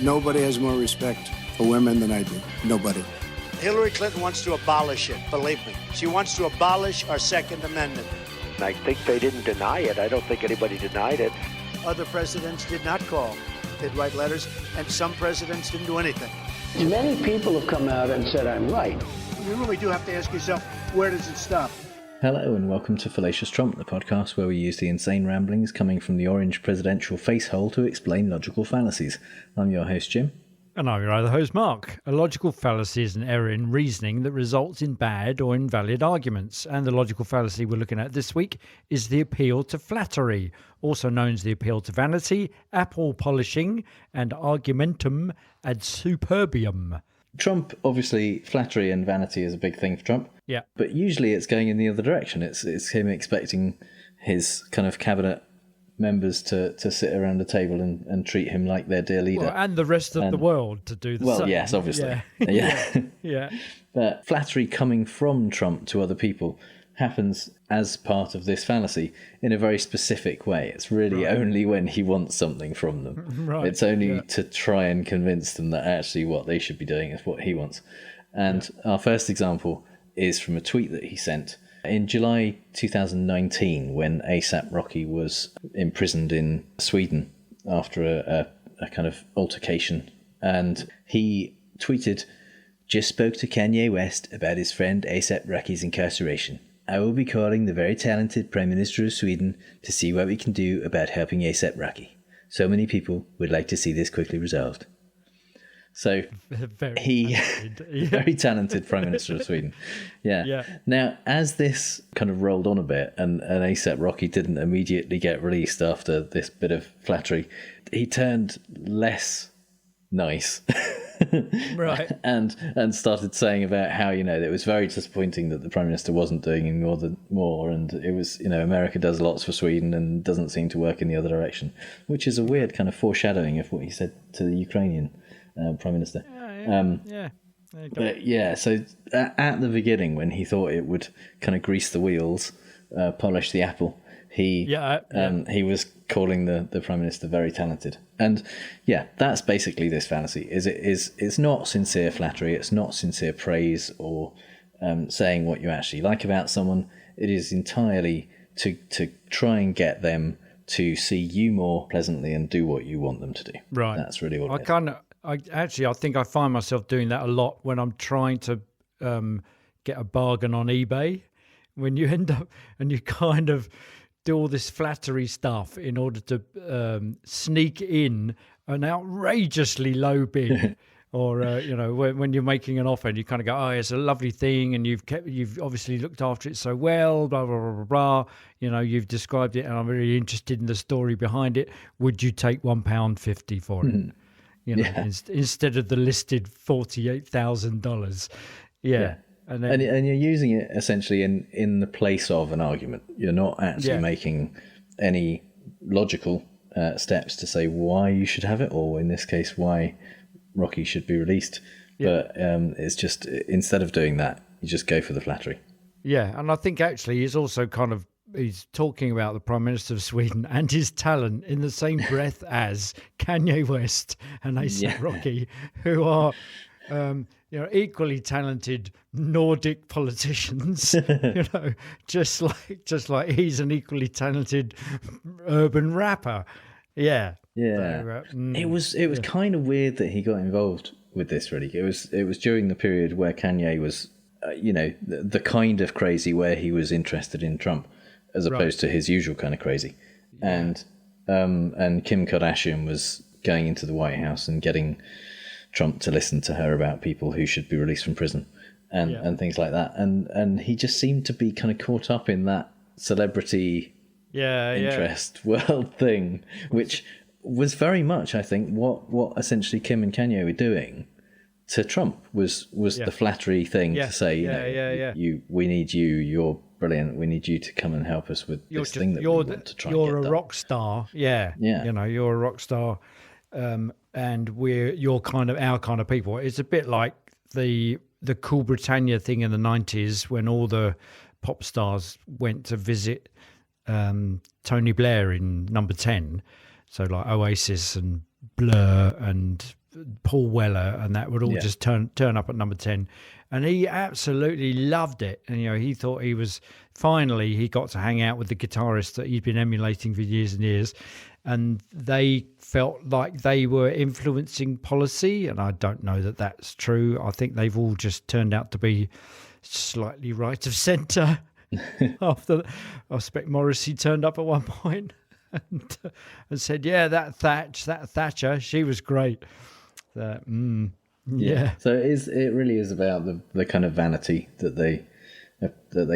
Nobody has more respect for women than I do. Nobody. Hillary Clinton wants to abolish it, believe me. She wants to abolish our Second Amendment. I think they didn't deny it. I don't think anybody denied it. Other presidents did not call. They'd write letters, and some presidents didn't do anything. Many people have come out and said I'm right. You really do have to ask yourself, where does it stop? Hello and welcome to Fallacious Trump, the podcast where we use the insane ramblings coming from the orange presidential facehole to explain logical fallacies. I'm your host, Jim. And I'm your other host, Mark. A logical fallacy is an error in reasoning that results in bad or invalid arguments. And the logical fallacy we're looking at this week is the appeal to flattery, also known as the appeal to vanity, apple polishing, and argumentum ad superbium. Trump, obviously, flattery and vanity is a big thing for Trump. Yeah. But usually it's going in the other direction. It's him expecting his kind of cabinet members to sit around the table and treat him like their dear leader. Well, and the rest of the world to do the same. Well, yes, obviously. Yeah. But flattery coming from Trump to other people happens as part of this fallacy in a very specific way. It's really only when he wants something from them. Right. It's only to try and convince them that actually what they should be doing is what he wants. And our first example is from a tweet that he sent in July 2019 when A$AP Rocky was imprisoned in Sweden after a kind of altercation. And he tweeted, "Just spoke to Kanye West about his friend A$AP Rocky's incarceration. I will be calling the very talented Prime Minister of Sweden to see what we can do about helping A$AP Rocky. So many people would like to see this quickly resolved." So very talented Prime Minister of Sweden. Yeah. Now, as this kind of rolled on a bit and A$AP Rocky didn't immediately get released after this bit of flattery, he turned less nice. Right. And started saying about how, it was very disappointing that the Prime Minister wasn't doing any more, and it was, America does lots for Sweden and doesn't seem to work in the other direction, which is a weird kind of foreshadowing of what he said to the Ukrainian Prime Minister. So at the beginning, when he thought it would kind of grease the wheels, polish the apple, he was calling the Prime Minister very talented. And that's basically this fallacy. It's not sincere flattery, it's not sincere praise or saying what you actually like about someone. It is entirely to try and get them to see you more pleasantly and do what you want them to do. Right. That's really what it is. I think I find myself doing that a lot when I'm trying to get a bargain on eBay. When you end up and you kind of do all this flattery stuff in order to sneak in an outrageously low bid. Or when you're making an offer and you kind of go, oh, it's a lovely thing, and you've obviously looked after it so well, blah blah blah blah blah. You've described it, and I'm really interested in the story behind it. Would you take £1.50 for it? Instead of the listed $48,000. Yeah. And you're using it essentially in the place of an argument. You're not actually making any logical steps to say why you should have it, or in this case, why Rocky should be released. But it's just, instead of doing that, you just go for the flattery. Yeah, and I think actually he's talking about the Prime Minister of Sweden and his talent in the same breath as Kanye West and A$AP Rocky, who are equally talented Nordic politicians. just like he's an equally talented urban rapper. Yeah. So, it was kind of weird that he got involved with this. Really, it was during the period where Kanye was, the kind of crazy where he was interested in Trump, as opposed to his usual kind of crazy, and Kim Kardashian was going into the White House and getting Trump to listen to her about people who should be released from prison and things like that, and he just seemed to be kind of caught up in that celebrity interest world thing, which was very much, I think, what essentially Kim and Kanye were doing to Trump was the flattery thing to say, we need you, you're brilliant, we need you to come and help us with this thing that we want to try and get done. You're a rock star, you're a rock star, and you're kind of our kind of people. It's a bit like the Cool Britannia thing in the 90s when all the pop stars went to visit Tony Blair in Number 10. So like Oasis and Blur and Paul Weller, and that would all just turn up at number 10. And he absolutely loved it. And, he thought he got to hang out with the guitarist that he'd been emulating for years and years. And they felt like they were influencing policy. And I don't know that that's true. I think they've all just turned out to be slightly right of centre. After, I expect Morrissey turned up at one point and said, "Yeah, that Thatcher, she was great." Yeah. So it really is about the kind of vanity that they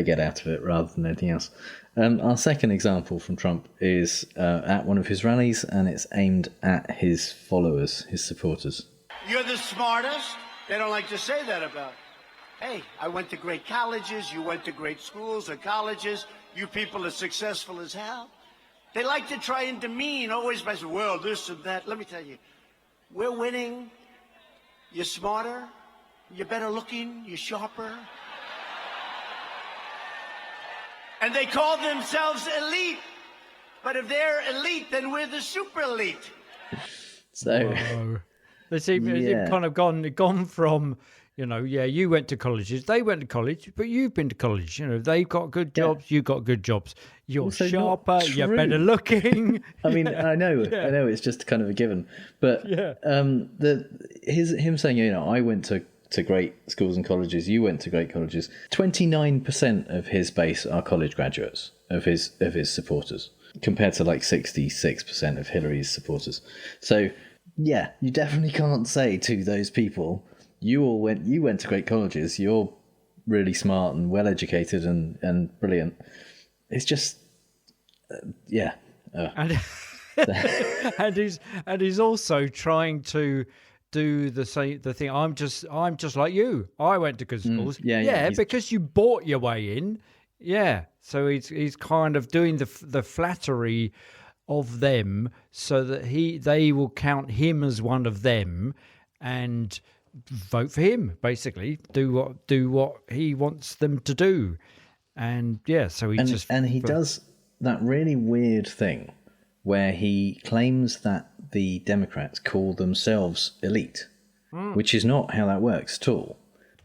get out of it rather than anything else. Our second example from Trump is at one of his rallies, and it's aimed at his followers, his supporters. You're the smartest. They don't like to say that about. Hey, I went to great colleges. You went to great schools or colleges. You people are successful as hell. They like to try and demean always by saying, well, this and that. Let me tell you, we're winning. You're smarter. You're better looking. You're sharper. And they call themselves elite. But if they're elite, then we're the super elite. So they seem kind of gone from, you went to colleges, they went to college, but you've been to college. They've got good jobs, you've got good jobs. You're also sharper, you're better looking. I mean, I know it's just kind of a given, but him saying, I went to great schools and colleges, you went to great colleges. 29% of his base are college graduates of his supporters, compared to like 66% of Hillary's supporters. So yeah, you definitely can't say to those people, you went to great colleges, you're really smart and well educated and brilliant. It's just and he's also trying to do the thing. I'm just like you. I went to good schools. Because you bought your way in. Yeah. So he's kind of doing the flattery of them so that they will count him as one of them and vote for him, basically. Do what he wants them to do. And so he does that really weird thing where he claims that the Democrats call themselves elite, which is not how that works at all.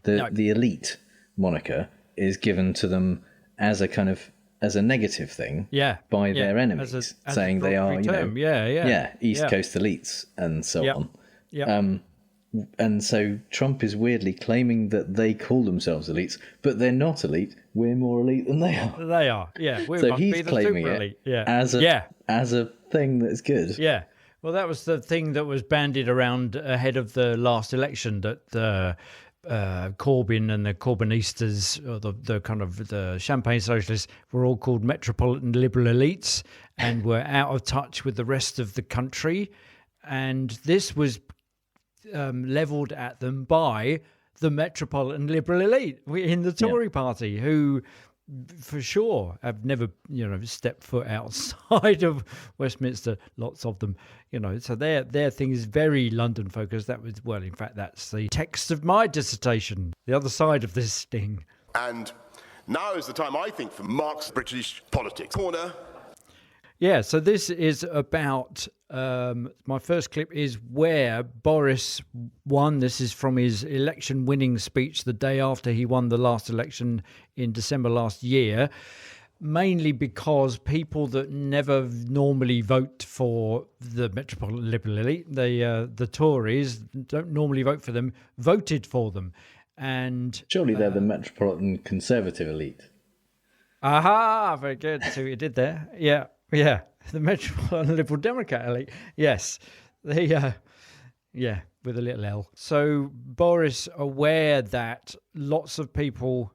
The elite moniker is given to them as a negative thing by their enemies, saying they are, East Coast elites and so on. And so Trump is weirdly claiming that they call themselves elites, but they're not elite. We're more elite than they are. They are, yeah. So he's claiming it as a thing that's good. Yeah. Well, that was the thing that was bandied around ahead of the last election, that Corbyn and the Corbynistas, or the kind of the champagne socialists, were all called metropolitan liberal elites and were out of touch with the rest of the country. And this was levelled at them by the metropolitan liberal elite in the Tory party, who for sure have never stepped foot outside of Westminster, lots of them, so their thing is very London focused. In fact that's the text of my dissertation, the other side of this thing. And now is the time, I think, for Mark's British politics corner. Yeah, so this is about, my first clip is where Boris won. This is from his election winning speech the day after he won the last election in December last year, mainly because people that never normally vote for the Metropolitan Liberal elite, the Tories, don't normally vote for them, voted for them. And surely they're the Metropolitan Conservative elite. Aha, very good. See what you did there. Yeah, the Metropolitan Liberal Democrat elite. Yes, with a little L. So Boris, aware that lots of people,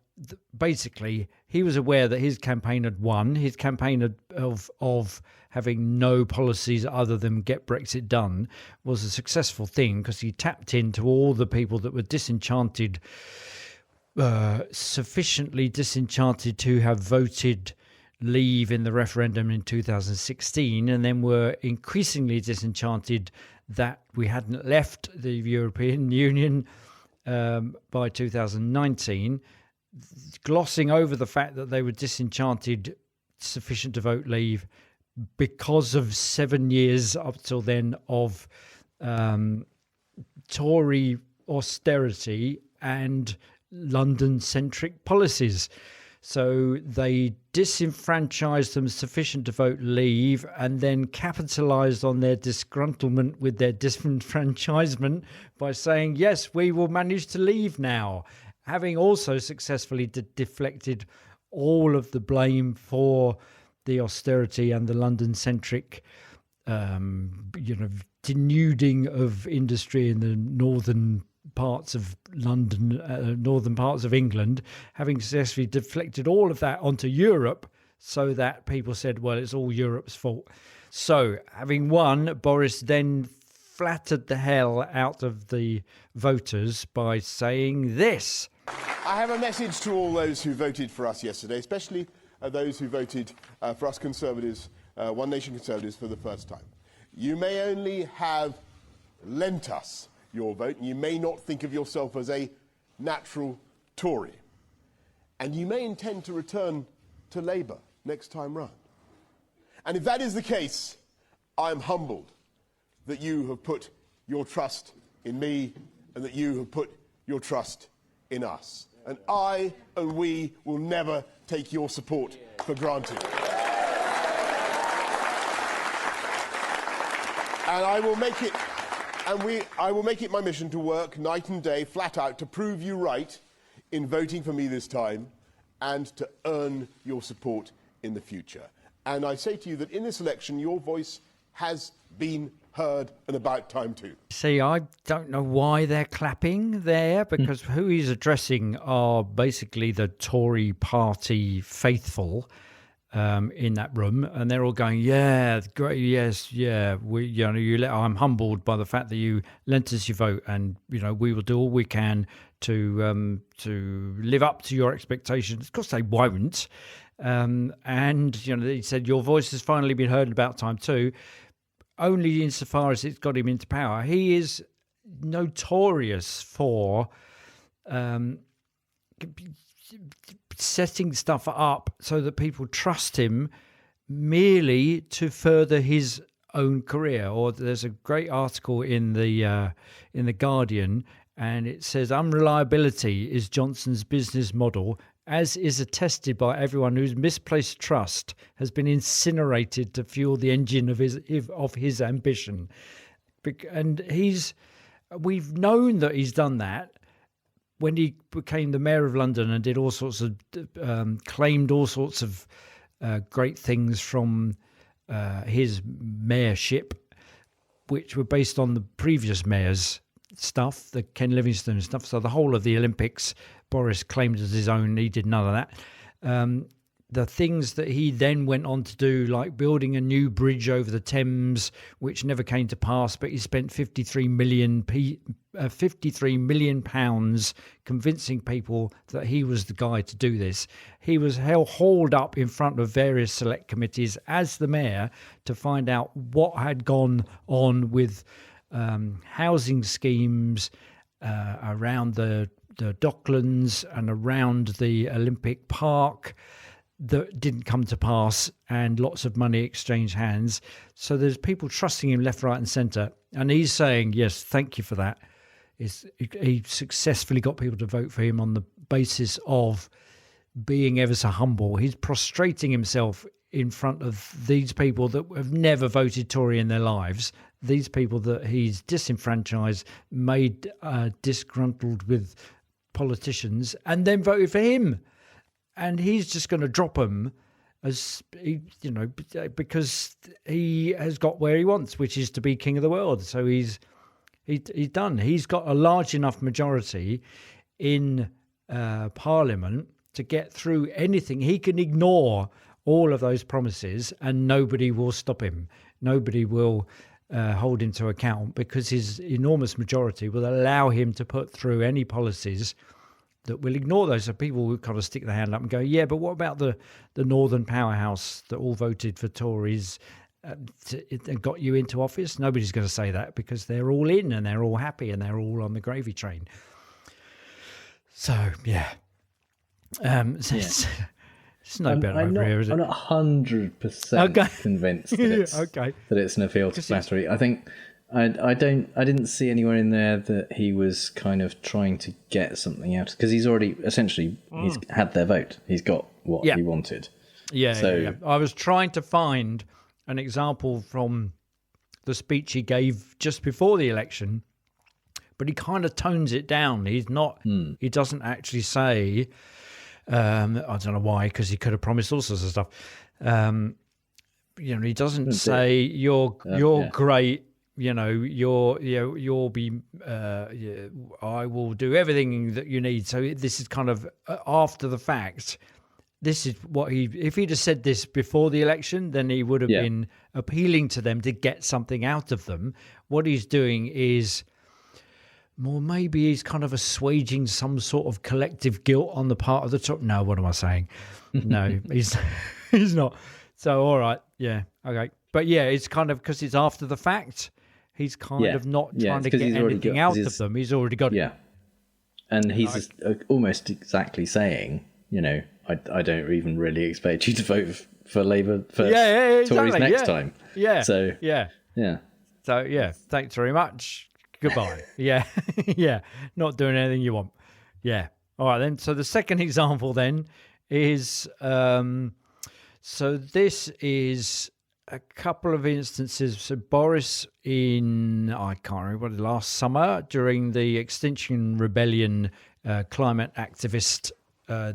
basically, he was aware that his campaign had won. His campaign of having no policies other than get Brexit done was a successful thing, because he tapped into all the people that were disenchanted, sufficiently disenchanted to have voted Leave in the referendum in 2016, and then were increasingly disenchanted that we hadn't left the European Union by 2019, glossing over the fact that they were disenchanted sufficient to vote Leave because of 7 years up till then of Tory austerity and London-centric policies. So they disenfranchised them sufficient to vote leave and then capitalised on their disgruntlement with their disenfranchisement by saying, yes, we will manage to leave now, having also successfully deflected all of the blame for the austerity and the London-centric denuding of industry in the northern parts of London, northern parts of England, having successfully deflected all of that onto Europe, so that people said, well, it's all Europe's fault. So, having won, Boris then flattered the hell out of the voters by saying this. I have a message to all those who voted for us yesterday, especially those who voted for us Conservatives, One Nation Conservatives, for the first time. You may only have lent us your vote, and you may not think of yourself as a natural Tory. And you may intend to return to Labour next time round. And if that is the case, I am humbled that you have put your trust in me and that you have put your trust in us. And I and we will never take your support for granted. And I will make it, I will make it my mission to work night and day, flat out, to prove you right in voting for me this time and to earn your support in the future. And I say to you that in this election, your voice has been heard, and about time too. See, I don't know why they're clapping there, because who he's addressing are basically the Tory party faithful in that room, and they're all going, "Yeah, great, yes, yeah." I'm humbled by the fact that you lent us your vote, and we will do all we can to live up to your expectations. Of course, they won't. And he said your voice has finally been heard, about time too. Only insofar as it's got him into power. He is notorious for setting stuff up so that people trust him merely to further his own career. Or there's a great article in the Guardian, and it says unreliability is Johnson's business model, as is attested by everyone whose misplaced trust has been incinerated to fuel the engine of his ambition. And we've known that he's done that when he became the mayor of London and did all sorts of claimed all sorts of great things from his mayorship, which were based on the previous mayor's stuff, the Ken Livingstone stuff. So the whole of the Olympics, Boris claimed as his own. He did none of that. The things that he then went on to do, like building a new bridge over the Thames, which never came to pass, but he spent £53 million convincing people that he was the guy to do this. He was hauled up in front of various select committees as the mayor to find out what had gone on with housing schemes around the Docklands and around the Olympic Park that didn't come to pass, and lots of money exchanged hands. So there's people trusting him left, right and centre, and he's saying, yes, thank you for that. He successfully got people to vote for him on the basis of being ever so humble. He's prostrating himself in front of these people that have never voted Tory in their lives, these people that he's disenfranchised, made disgruntled with politicians, and then voted for him. And he's just going to drop them as because he has got where he wants, which is to be king of the world. So he's done. He's got a large enough majority in Parliament to get through anything. He can ignore all of those promises, and nobody will stop him. Nobody will hold him to account, because his enormous majority will allow him to put through any policies that will ignore those. So people will kind of stick their hand up and go, yeah, but what about the Northern powerhouse that all voted for Tories and got you into office? Nobody's going to say that, because they're all in and they're all happy and they're all on the gravy train. So, yeah. It's no better over here, is it? I'm not 100% convinced that it's an appeal to flattery. I think I didn't see anywhere in there that he was kind of trying to get something out, because he's already essentially he's had their vote. He's got what he wanted. Yeah. I was trying to find an example from the speech he gave just before the election, but he kind of tones it down. He's not. He doesn't actually say. I don't know why, because he could have promised all sorts of stuff. He doesn't say you're great. You'll be. I will do everything that you need. So this is kind of after the fact. This is what if he'd have said this before the election, then he would have been appealing to them to get something out of them. What he's doing is more, maybe he's kind of assuaging some sort of collective guilt on the part of the top. No, what am I saying? No, he's not. So, all right. Yeah. Okay. But yeah, it's kind of because it's after the fact. He's kind of not trying to get anything out of them. He's already got it. Yeah. And he's almost exactly saying, I don't even really expect you to vote for Labour for Tories next time. Yeah. So yeah. So yeah, thanks very much. Goodbye. Yeah. Not doing anything you want. Yeah. All right then. So the second example then is so this is a couple of instances. So Boris I can't remember, last summer during the Extinction Rebellion climate activist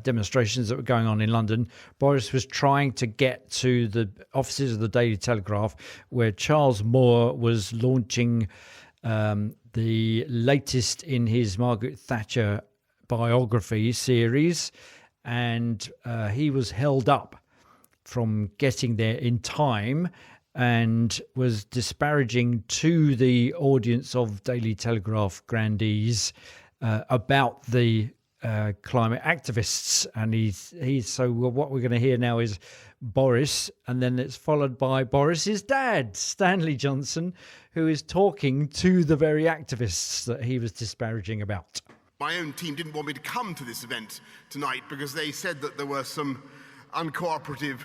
demonstrations that were going on in London, Boris was trying to get to the offices of the Daily Telegraph, where Charles Moore was launching the latest in his Margaret Thatcher biography series, and he was held up from getting there in time and was disparaging to the audience of Daily Telegraph grandees about the climate activists. And he's so what we're going to hear now is Boris, and then it's followed by Boris's dad, Stanley Johnson, who is talking to the very activists that he was disparaging about. My own team didn't want me to come to this event tonight because they said that there were some uncooperative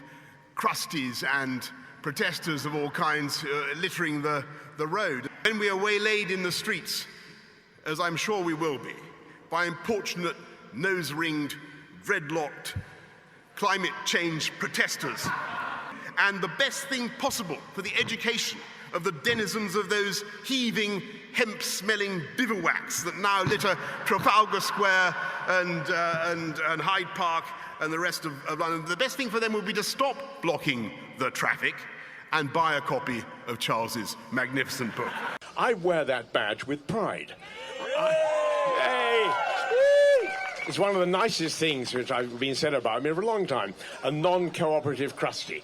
crusties and protesters of all kinds littering the road. When we are waylaid in the streets, as I'm sure we will be, by importunate, nose-ringed, dreadlocked, climate change protesters, and the best thing possible for the education of the denizens of those heaving, hemp-smelling bivouacs that now litter Trafalgar Square and Hyde Park and the rest of London. The best thing for them would be to stop blocking the traffic and buy a copy of Charles's magnificent book. I wear that badge with pride. It's one of the nicest things which I've been said about me for a long time. A non-cooperative crusty.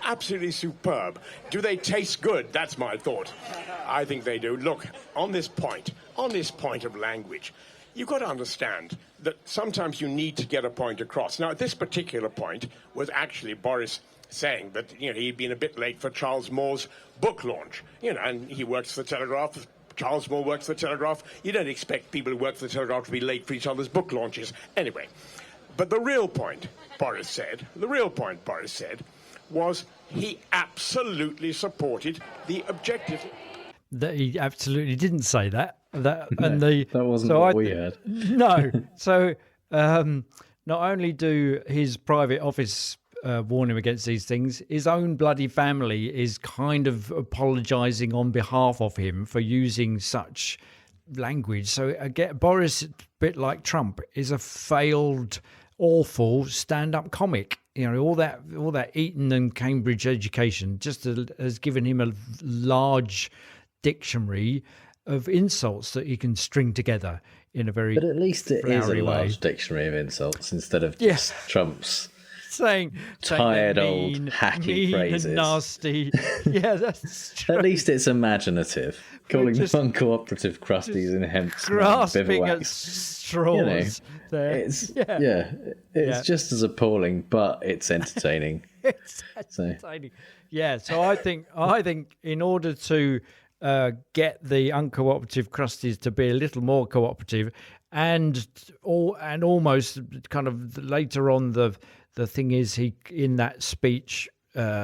Absolutely superb. Do they taste good? That's my thought. I think they do. Look, on this point of language, you've got to understand that sometimes you need to get a point across. Now, this particular point was actually Boris saying that, he'd been a bit late for Charles Moore's book launch. And he works for the Telegraph. Charles Moore works for the Telegraph. You don't expect people who work for the Telegraph to be late for each other's book launches. Anyway, but the real point Boris said was he absolutely supported the objective. That he absolutely didn't say that. That wasn't what we heard. No. So not only do his private office warn him against these things, his own bloody family is kind of apologising on behalf of him for using such language. So again, Boris, a bit like Trump, is a failed, awful stand-up comic. All that Eton and Cambridge education just has given him a large dictionary of insults that he can string together in a very But at least it is a large way. Dictionary of insults instead of just Trump's saying tired mean, old hacky mean phrases. And nasty. Yeah, that's true. At least it's imaginative. Calling them uncooperative crusties and hemp grasping bivouacs. at straws. It's just as appalling, but it's entertaining. It's entertaining. Yeah, so I think in order to get the uncooperative crusties to be a little more cooperative, and almost kind of later on the thing is, he in that speech,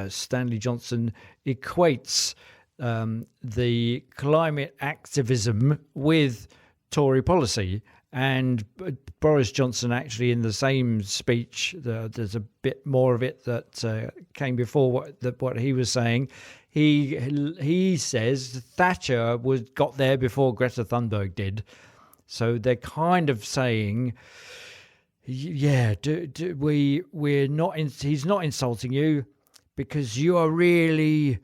Stanley Johnson equates the climate activism with Tory policy. And Boris Johnson actually, in the same speech, there's a bit more of it that came before what he was saying. He says Thatcher got there before Greta Thunberg did. So they're kind of saying, yeah, we're not. He's not insulting you because you are really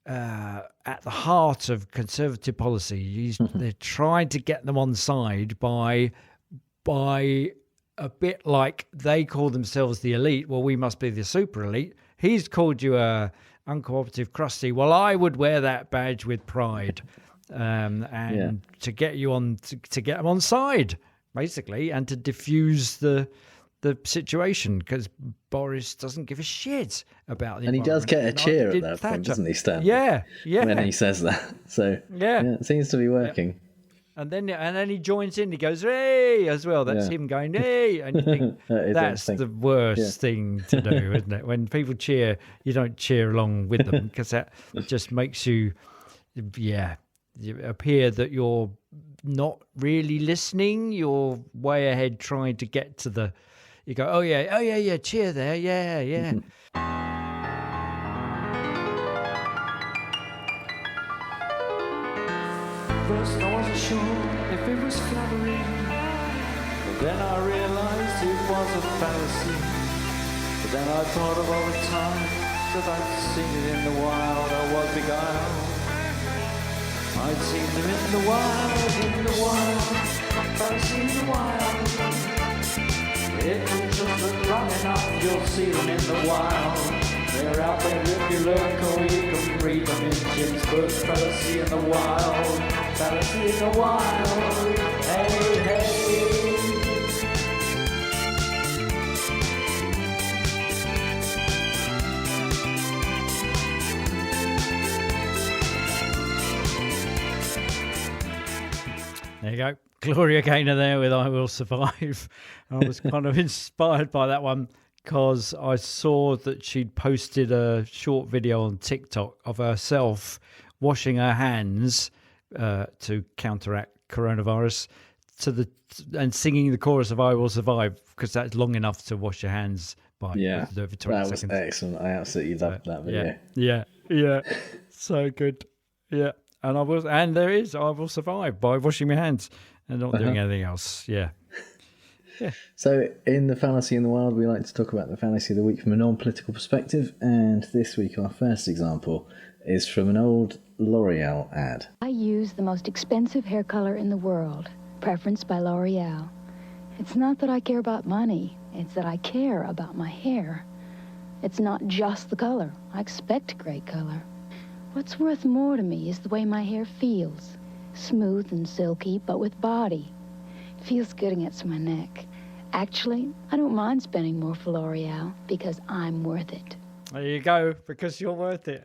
at the heart of Conservative policy. They're trying to get them on side by a bit like they call themselves the elite. Well, we must be the super elite. He's called you a uncooperative crusty. Well, I would wear that badge with pride, to get you on to get them on side, basically, and to diffuse the situation, because Boris doesn't give a shit about the and he does get a cheer at that point, doesn't he, Stan? Yeah. When he says that, so it seems to be working. Yeah. And then he joins in. He goes, "Hey!" as well. That's him going, "Hey!" And you think that's the worst thing to do, isn't it? When people cheer, you don't cheer along with them, because that just makes you appear that you're not really listening. You're way ahead trying to get to the. You go, oh yeah, cheer there, yeah. First I wasn't sure if it was flattering, but then I realized it was a fallacy. But then I thought of all the times that I'd seen it in the wild, I was beguiled. I'd seen them in the wild, fallacy in the wild. If you just look long enough, you'll see them in the wild. They're out there if you look, or you can read them in Jim's book. Fallacy in the wild, fallacy in the wild. Hey. There you go. Gloria Gaynor there with I Will Survive. I was kind of inspired by that one because I saw that she'd posted a short video on TikTok of herself washing her hands to counteract coronavirus and singing the chorus of I Will Survive, because that's long enough to wash your hands by. Yeah, over 20 that was seconds. excellent. I absolutely loved that video. Yeah. So good. Yeah. And there is I Will Survive by washing my hands and not doing anything else. Yeah. So in the Fallacy in the Wild, we like to talk about the Fallacy of the Week from a non-political perspective. And this week, our first example is from an old L'Oreal ad. I use the most expensive hair color in the world, preferenced by L'Oreal. It's not that I care about money. It's that I care about my hair. It's not just the color. I expect great color. What's worth more to me is the way my hair feels. Smooth and silky, but with body. It feels good against my neck. Actually, I don't mind spending more for L'Oreal because I'm worth it. There you go, because you're worth it.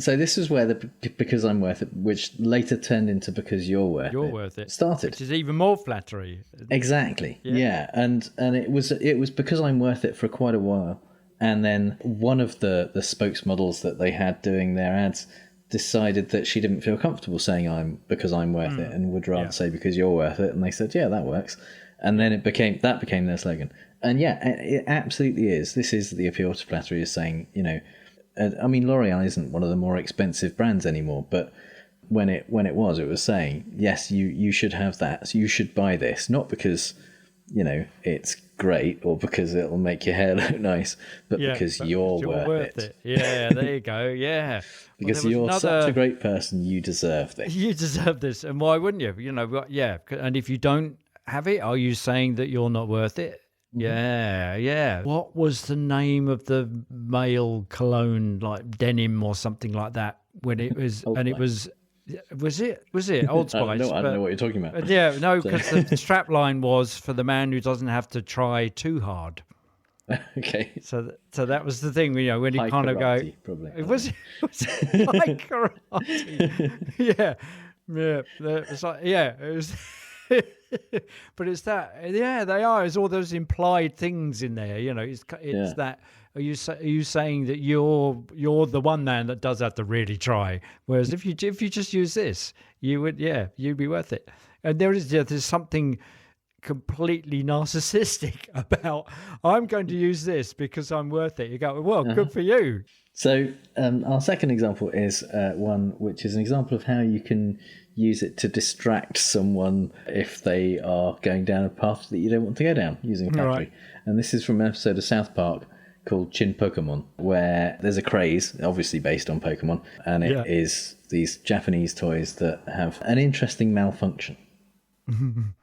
So this is where the because I'm worth it, which later turned into because you're worth it, started. Which is even more flattery. Exactly. Yeah. And it was because I'm worth it for quite a while. And then one of the spokesmodels that they had doing their ads decided that she didn't feel comfortable saying because I'm worth it, and would rather say because you're worth it. And they said, yeah, that works. And then that became their slogan. And it absolutely is. This is the appeal to flattery, is saying, I mean, L'Oreal isn't one of the more expensive brands anymore, but when it was saying, yes, you should have that. So you should buy this, not because, it's great or because it'll make your hair look nice, but because you're worth it. Yeah, there you go. Yeah. Because you're such a great person, you deserve this. You deserve this. And why wouldn't you? And if you don't have it, are you saying that you're not worth it? Yeah. What was the name of the male cologne, like denim or something like that, when it was, and it was it Old Spice? I don't know what you're talking about. Because the strap line was for the man who doesn't have to try too hard. Okay. So that was the thing, when you kind of go, probably. It was like karate. Yeah. It's like, it was. But it's that, they are. It's all those implied things in there. It's that Are you saying that you're the one man that does have to really try? Whereas if you just use this, you'd be worth it. And there's something completely narcissistic about, I'm going to use this because I'm worth it. You go, well, good for you. So our second example is one which is an example of how you can use it to distract someone if they are going down a path that you don't want to go down using flattery. Right. And this is from an episode of South Park called Chin Pokemon, where there's a craze, obviously based on Pokemon, and it is these Japanese toys that have an interesting malfunction.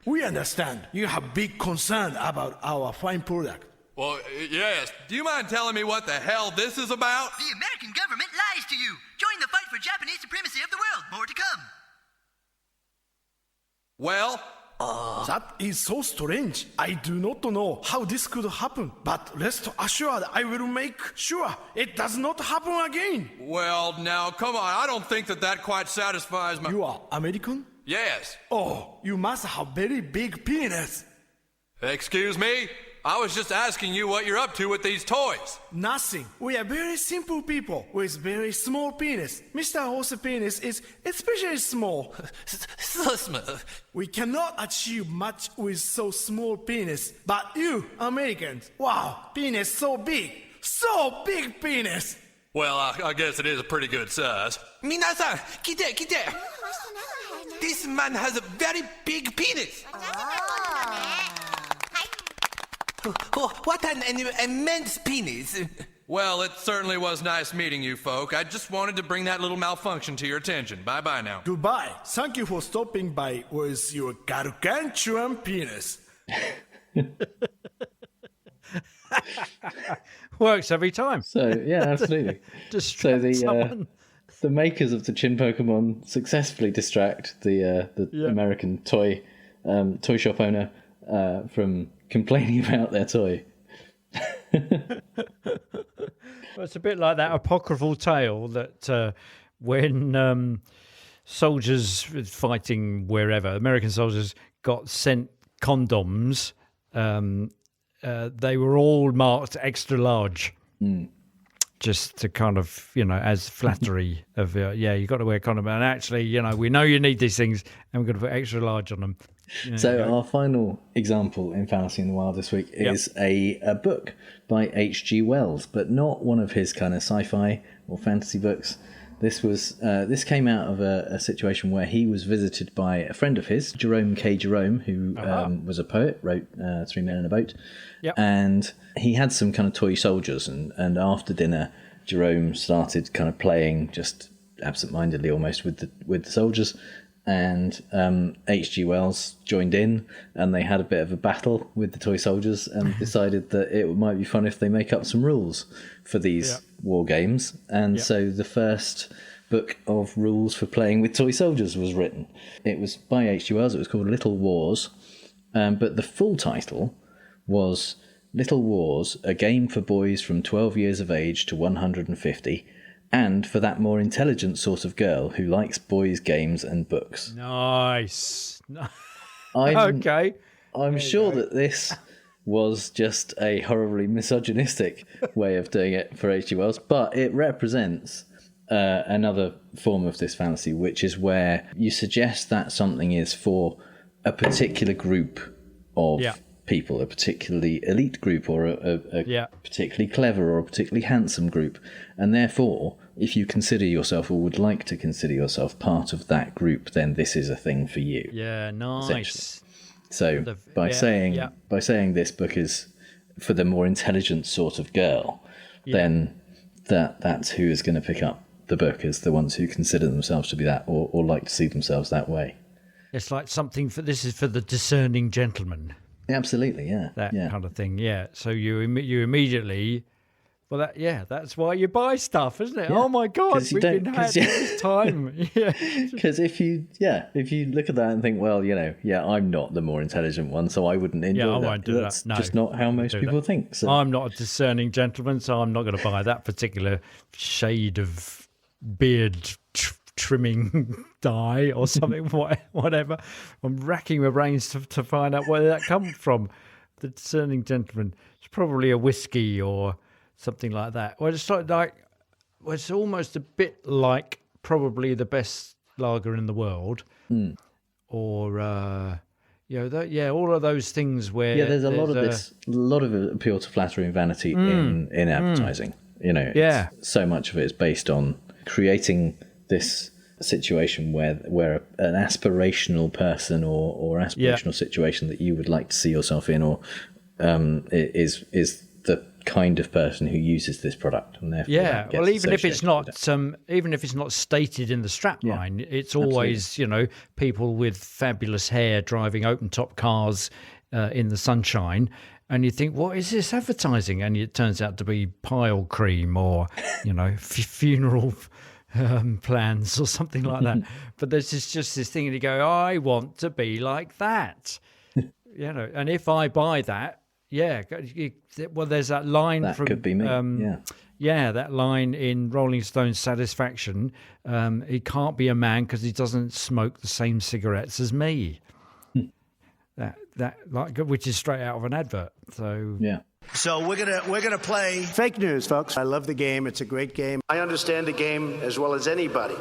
We understand you have big concern about our fine product. Well, yes. Do you mind telling me what the hell this is about? The American government lies to you. Join the fight for Japanese supremacy of the world. More to come. Well? That is so strange. I do not know how this could happen, but rest assured I will make sure it does not happen again. Well, now, come on. I don't think that quite satisfies my... You are American? Yes. Oh, you must have very big penis. Excuse me? I was just asking you what you're up to with these toys. Nothing. We are very simple people with very small penis. Mr. Horse's penis is especially small. So small. We cannot achieve much with so small penis. But you, Americans, wow, penis so big. So big penis. Well, I guess it is a pretty good size. Minasan, kite. This man has a very big penis. Oh, what an immense penis. Well, it certainly was nice meeting you folk. I just wanted to bring that little malfunction to your attention. Bye-bye now. Goodbye. Thank you for stopping by with your gargantuan penis. Works every time. So, yeah, absolutely. So the makers of the Chin Pokemon successfully distract the American toy shop owner from complaining about their toy. Well, it's a bit like that apocryphal tale that when soldiers fighting wherever, American soldiers got sent condoms, they were all marked extra large. Just to kind of, as flattery of, you got to wear a condom. And actually, we know you need these things and we're going to put extra large on them. Our final example in Fallacy in the Wild this week is a book by H.G.Wells, but not one of his kind of sci-fi or fantasy books. This came out of a situation where he was visited by a friend of his, Jerome K. Jerome, who was a poet, wrote Three Men in a Boat. Yep. And he had some kind of toy soldiers, and after dinner, Jerome started kind of playing just absent-mindedly almost with the soldiers. And H.G. Wells joined in, and they had a bit of a battle with the toy soldiers and decided that it might be fun if they make up some rules for these war games. And so the first book of rules for playing with toy soldiers was written. It was by H.G. Wells. It was called Little Wars, but the full title was Little Wars, a game for boys from 12 years of age to 150, and for that more intelligent sort of girl who likes boys' games and books. Nice. I'm sure that this was just a horribly misogynistic way of doing it for H.G. Wells, but it represents another form of this fallacy, which is where you suggest that something is for a particular group of people, a particularly elite group, or a particularly clever or a particularly handsome group. And therefore, if you consider yourself or would like to consider yourself part of that group, then this is a thing for you. Yeah, nice. So by saying this book is for the more intelligent sort of girl, then that's who is going to pick up the book, as the ones who consider themselves to be that, or like to see themselves that way. It's like this is for the discerning gentleman. Absolutely, yeah. That kind of thing, yeah. So you immediately, that's why you buy stuff, isn't it? Yeah. Oh my God, we've been had this time. Because if you look at that and think, well, I'm not the more intelligent one, so I wouldn't enjoy that. I won't do That's that. No, just not how most people think. So. I'm not a discerning gentleman, so I'm not going to buy that particular shade of beard trimming dye or something, whatever. I'm racking my brains to find out where that comes from. The discerning gentleman. It's probably a whiskey or something like that. Well, it's sort of like, well, it's almost a bit like probably the best lager in the world, or all of those things where there's a lot of appeal to flattery and vanity in advertising. So much of it is based on creating this situation where an aspirational person or aspirational situation that you would like to see yourself in, or is the kind of person who uses this product, and therefore well, even if it's not stated in the strapline, it's always people with fabulous hair driving open top cars in the sunshine, and you think, what is this advertising? And it turns out to be pile cream or funeral plans or something like that. But there's just this thing, and you go, I want to be like that. And if I buy that, well, there's that line that from could be me. that line in Rolling Stone's Satisfaction. He can't be a man because he doesn't smoke the same cigarettes as me. Which is straight out of an advert. So So we're gonna play fake news, folks. I love the game. It's a great game. I understand the game as well as anybody.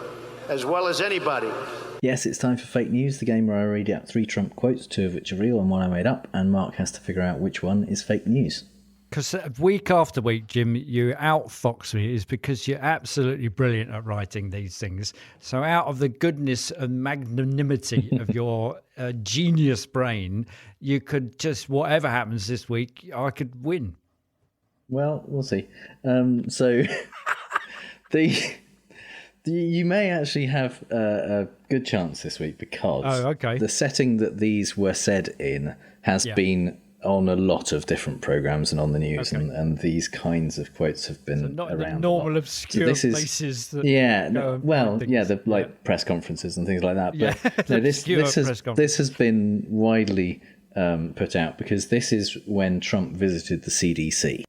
Yes, it's time for fake news, the game where I read out 3 Trump quotes, 2 of which are real and 1 I made up, and Mark has to figure out which one is fake news. Because week after week, Jim, you outfox me is because you're absolutely brilliant at writing these things. So out of the goodness and magnanimity of your genius brain, you could just, whatever happens this week, I could win. Well, we'll see. You may actually have a good chance this week because the setting that these were said in has been on a lot of different programs and on the news, and these kinds of quotes have been not around. The normal obscure places. That, press conferences and things like that. But this has been widely put out because this is when Trump visited the CDC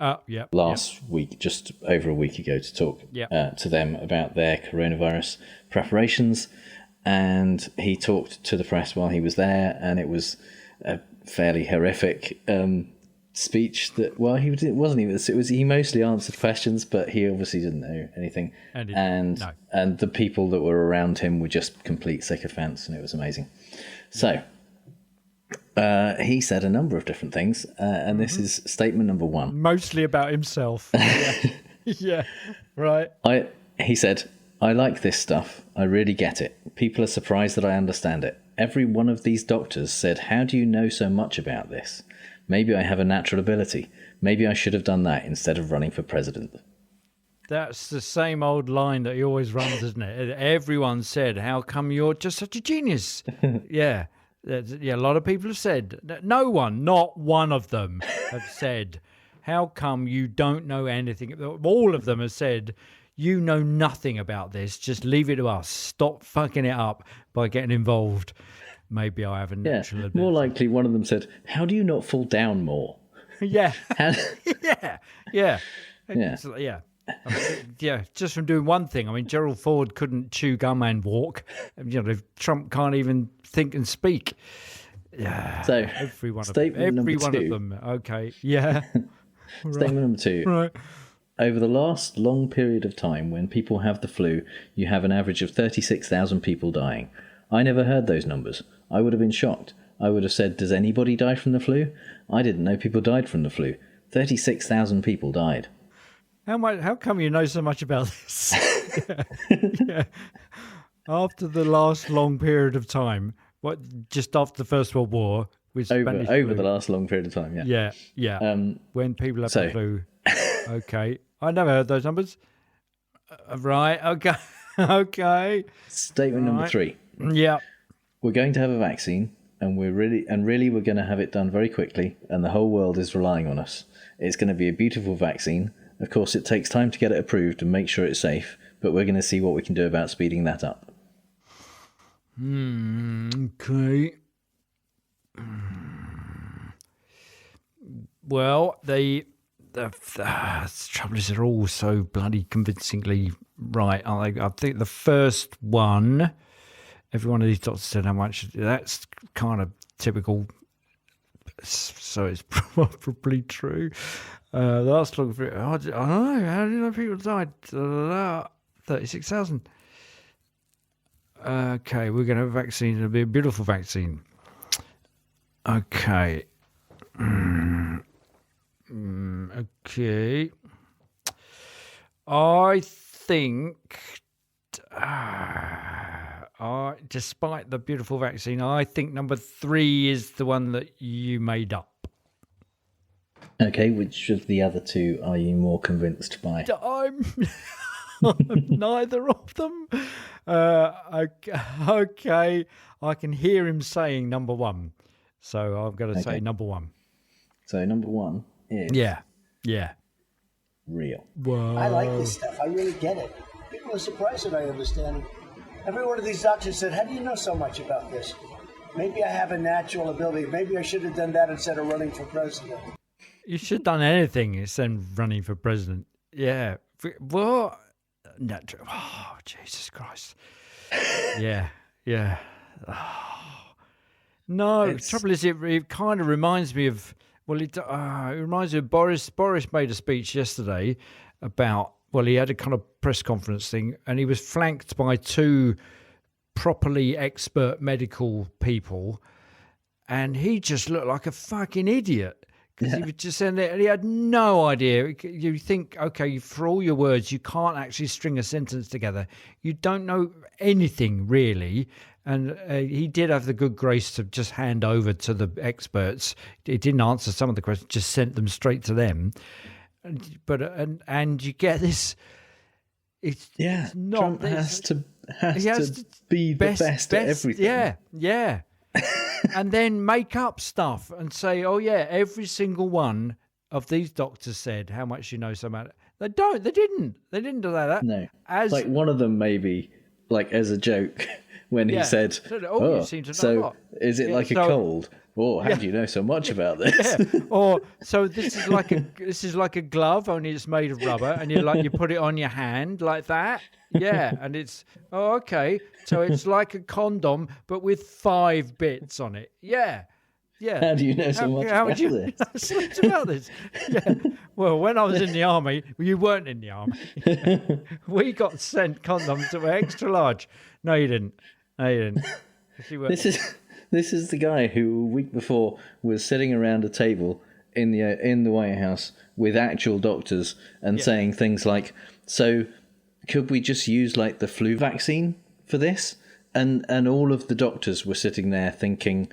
last week, just over a week ago, to talk to them about their coronavirus preparations, and he talked to the press while he was there, and it was a fairly horrific speech. He mostly answered questions, but he obviously didn't know anything, and the people that were around him were just complete sycophants, and it was amazing. So he said a number of different things, and this is statement number 1. Mostly about himself. Right. He said, I like this stuff. I really get it. People are surprised that I understand it. Every one of these doctors said, how do you know so much about this? Maybe I have a natural ability. Maybe I should have done that instead of running for president. That's the same old line that he always runs, isn't it? Everyone said, how come you're just such a genius? A lot of people have said. No one, not one of them, have said, how come you don't know anything? All of them have said, you know nothing about this. Just leave it to us. Stop fucking it up by getting involved. Maybe I have a natural ability. More likely, one of them said, how do you not fall down more? Yeah. Just from doing one thing. I mean, Gerald Ford couldn't chew gum and walk. Trump can't even think and speak. Yeah. So, every one of them. Okay. Yeah. Statement number 2. Right. Over the last long period of time, when people have the flu, you have an average of 36,000 people dying. I never heard those numbers. I would have been shocked. I would have said, does anybody die from the flu? I didn't know people died from the flu. 36,000 people died. How come you know so much about this? After the last long period of time, just after the First World War, with Spanish over flu. The last long period of time, when people have the flu. Okay, I never heard those numbers. Right, okay. Statement number 3. Yeah, we're going to have a vaccine, and we're going to have it done very quickly, and the whole world is relying on us. It's going to be a beautiful vaccine. Of course, it takes time to get it approved and make sure it's safe, but we're going to see what we can do about speeding that up. Okay. Well, the trouble is they're all so bloody convincingly right. I think the first one, every one of these doctors said how much. That's kind of typical So it's probably true. Last long for I don't know. How do you know people died? 36,000. Okay, we're going to have a vaccine. It'll be a beautiful vaccine. Okay. Okay. I think, despite the beautiful vaccine, I think number 3 is the one that you made up. Okay, which of the other two are you more convinced by? I'm neither of them. Okay, I can hear him saying number 1. So I'm going to say number 1. So number 1 is... Yeah. Real. Whoa. I like this stuff. I really get it. People are surprised that I understand it. Every one of these doctors said, how do you know so much about this? Maybe I have a natural ability. Maybe I should have done that instead of running for president. You should have done anything instead of running for president. Yeah. What? Natural. Oh, Jesus Christ. Yeah. Oh. No, the trouble is, it kind of reminds me of... Well, it reminds me of Boris. Boris made a speech yesterday about, he had a kind of press conference thing, and he was flanked by 2 properly expert medical people, and he just looked like a fucking idiot because he was just saying that, and he had no idea. You think, okay, for all your words, you can't actually string a sentence together. You don't know anything really. And he did have the good grace to just hand over to the experts. He didn't answer some of the questions, just sent them straight to them. But you get this. It's not. Trump has to be the best at everything. Yeah. And then make up stuff and say, oh yeah, every single one of these doctors said how much you know so about it. They don't. They didn't do that. No. Like one of them maybe, like as a joke. When he said, you seem to know a so lot. Is it like a cold? Or how do you know so much about this? Or so this is like a glove, only it's made of rubber, and you put it on your hand like that. Yeah, and it's okay. So it's like a condom, but with 5 bits on it. Yeah. How do you know so much about this? Yeah. Well, when I was in the army, you weren't in the army. We got sent condoms that were extra large. No, you didn't. This is the guy who a week before was sitting around a table in the White House with actual doctors and saying things like, "So, could we just use like the flu vaccine for this?" And all of the doctors were sitting there thinking,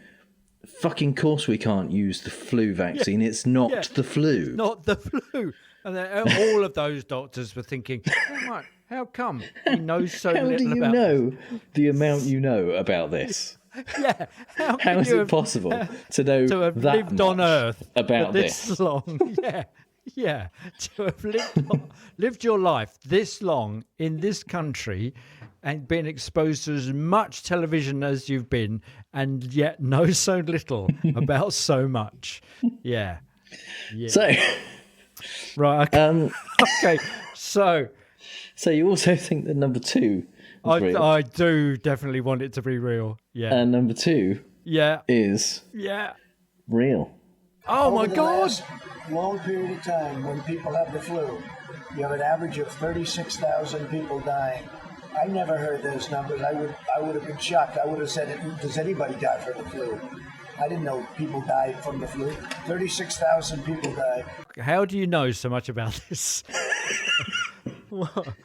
"Fucking course we can't use the flu vaccine. It's not the flu. It's not the flu." And then all of those doctors were thinking, how come he knows so little about this? How do you know the amount you know about this? Yeah. How is it possible to know to have that lived much on Earth about this long? Yeah. To have lived your life this long in this country and been exposed to as much television as you've been and yet know so little about so much. Yeah. So... Right. Okay. So you also think that number 2 is real? I do definitely want it to be real. Yeah. And number 2 is real. Oh my God. Last long period of time when people have the flu, you have an average of 36,000 people dying. I never heard those numbers. I would have been shocked. I would have said, does anybody die from the flu? I didn't know people died from the flu. 36,000 people died. How do you know so much about this? What?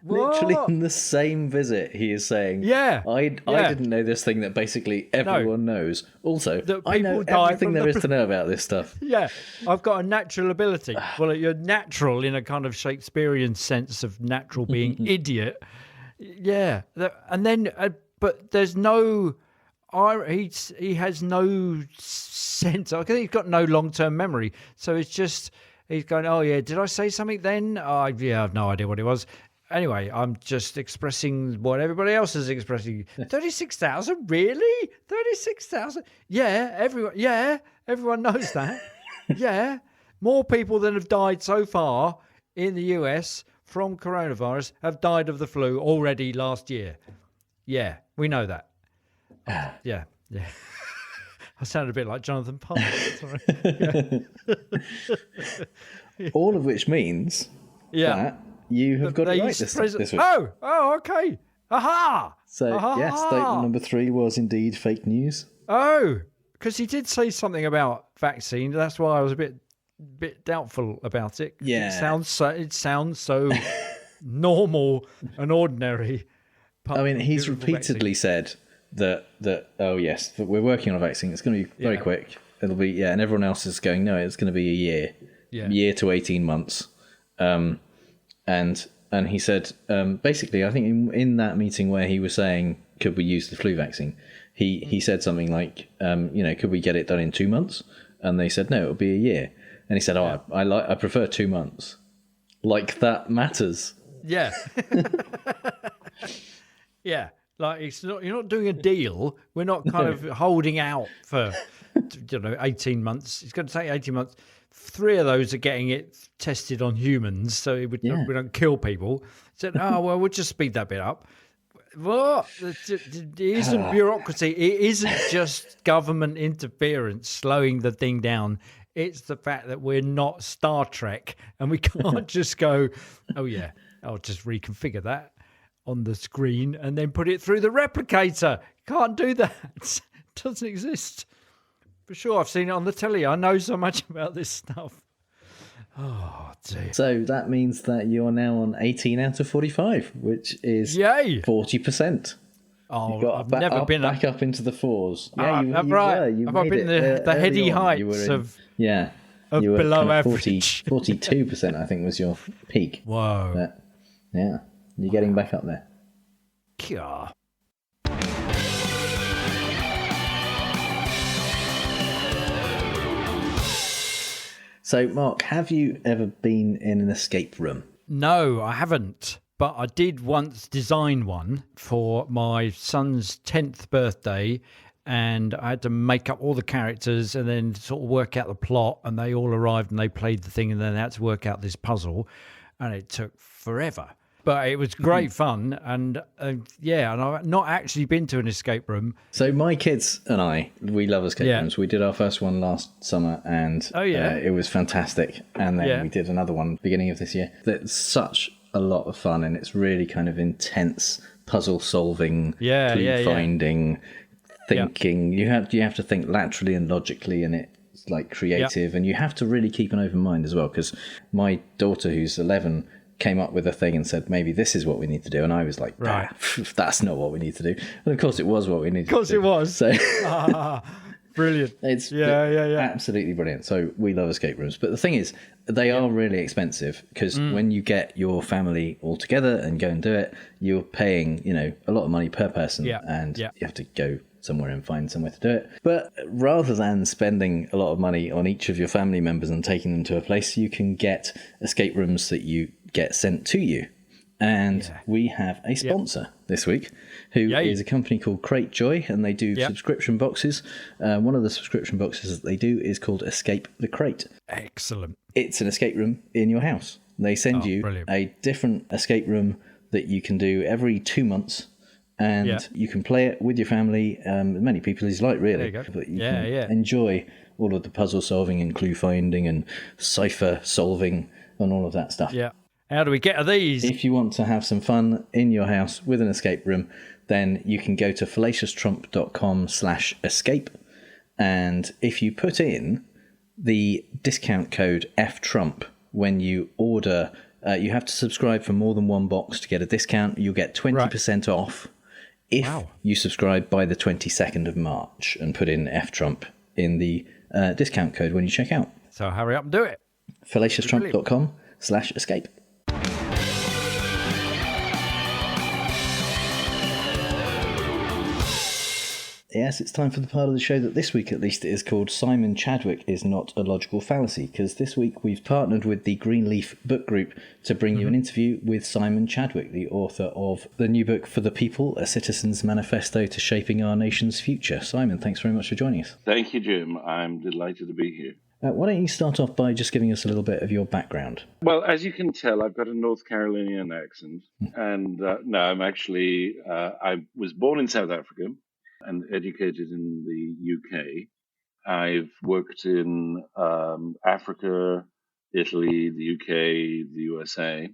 Literally in the same visit, he is saying, I didn't know this thing that basically everyone knows. Also, I know everything there is to know about this stuff. Yeah, I've got a natural ability. Well, you're natural in a kind of Shakespearean sense of natural being idiot. Yeah, and then, but there's no... he has no sense. I think he's got no long-term memory. So it's just, he's going, oh yeah, did I say something then? I have no idea what it was. Anyway, I'm just expressing what everybody else is expressing. 36,000? Really? 36,000? Yeah, everyone knows that. Yeah. More people than have died so far in the US from coronavirus have died of the flu already last year. Yeah, we know that. Yeah. I sound a bit like Jonathan Park. Sorry. All of which means that you have got it right this week. Oh, okay. Aha! So, Aha! yes, statement number 3 was indeed fake news. Oh, because he did say something about vaccine. That's why I was a bit doubtful about it. Yeah. It sounds so normal and ordinary. I mean, he's repeatedly said that oh yes, that we're working on a vaccine. It's going to be very quick. It'll be and everyone else is going, no, it's going to be a year to 18 months. And he said basically, I think in that meeting where he was saying, could we use the flu vaccine? He said something like, could we get it done in 2 months? And they said no, it'll be a year. And he said, I prefer 2 months. Like that matters. Yeah. Yeah. Like you're not doing a deal. We're not kind of holding out for 18 months. It's going to take 18 months. 3 of those are getting it tested on humans, so we don't kill people. Said, we'll just speed that bit up. What? It isn't bureaucracy. It isn't just government interference slowing the thing down. It's the fact that we're not Star Trek and we can't just go, I'll just reconfigure that on the screen and then put it through the replicator. Can't do that. It doesn't exist. For sure, I've seen it on the telly. I know so much about this stuff. Oh, dear. So that means that you're now on 18 out of 45, which is 40%. Oh, I've never been back up into the 4s. Yeah, you were. You made been it, the heady heights of below average. 42%, I think, was your peak. Whoa. But, yeah, you're getting back up there. Yeah. So, Mark, have you ever been in an escape room? No, I haven't. But I did once design one for my son's 10th birthday, and I had to make up all the characters and then sort of work out the plot, and they all arrived and they played the thing, and then I had to work out this puzzle, and it took forever. But it was great fun, and and I've not actually been to an escape room. So my kids and we love escape rooms. We did our first one last summer, and it was fantastic. And then we did another one beginning of this year. That's such a lot of fun, and it's really kind of intense puzzle solving, clue finding, thinking. You have to think laterally and logically, and it's like creative, and you have to really keep an open mind as well. Because my daughter, who's 11, came up with a thing and said, maybe this is what we need to do. And I was like, that's not what we need to do. And of course it was what we needed to do. Of course it was. So brilliant. It's absolutely brilliant. So we love escape rooms. But the thing is, they are really expensive because when you get your family all together and go and do it, you're paying, a lot of money per person and you have to go somewhere and find somewhere to do it. But rather than spending a lot of money on each of your family members and taking them to a place, you can get escape rooms that you get sent to you. And we have a sponsor this week who is a company called Crate Joy, and they do subscription boxes. One of the subscription boxes that they do is called Escape the Crate. Excellent. It's an escape room in your house. They send you a different escape room that you can do every 2 months, and you can play it with your family, as many people as you like, really. There you go. But you can enjoy all of the puzzle solving and clue finding and cipher solving and all of that stuff. Yeah. How do we get to these? If you want to have some fun in your house with an escape room, then you can go to fallaciostrump.com/escape. And if you put in the discount code FTRUMP when you order, you have to subscribe for more than one box to get a discount. You'll get 20% off if you subscribe by the 22nd of March and put in FTRUMP in the discount code when you check out. So hurry up and do it. fallaciostrump.com/escape. Yes, it's time for the part of the show that this week at least is called Simon Chadwick is Not a Logical Fallacy, because this week we've partnered with the Greenleaf Book Group to bring you an interview with Simon Chadwick, the author of the new book For the People, A Citizen's Manifesto to Shaping Our Nation's Future. Simon, thanks very much for joining us. Thank you, Jim. I'm delighted to be here. Why don't you start off by just giving us a little bit of your background? Well, as you can tell, I've got a North Carolinian accent. And no, I'm actually, I was born in South Africa and educated in the UK. I've worked in Africa, Italy, the UK, the USA.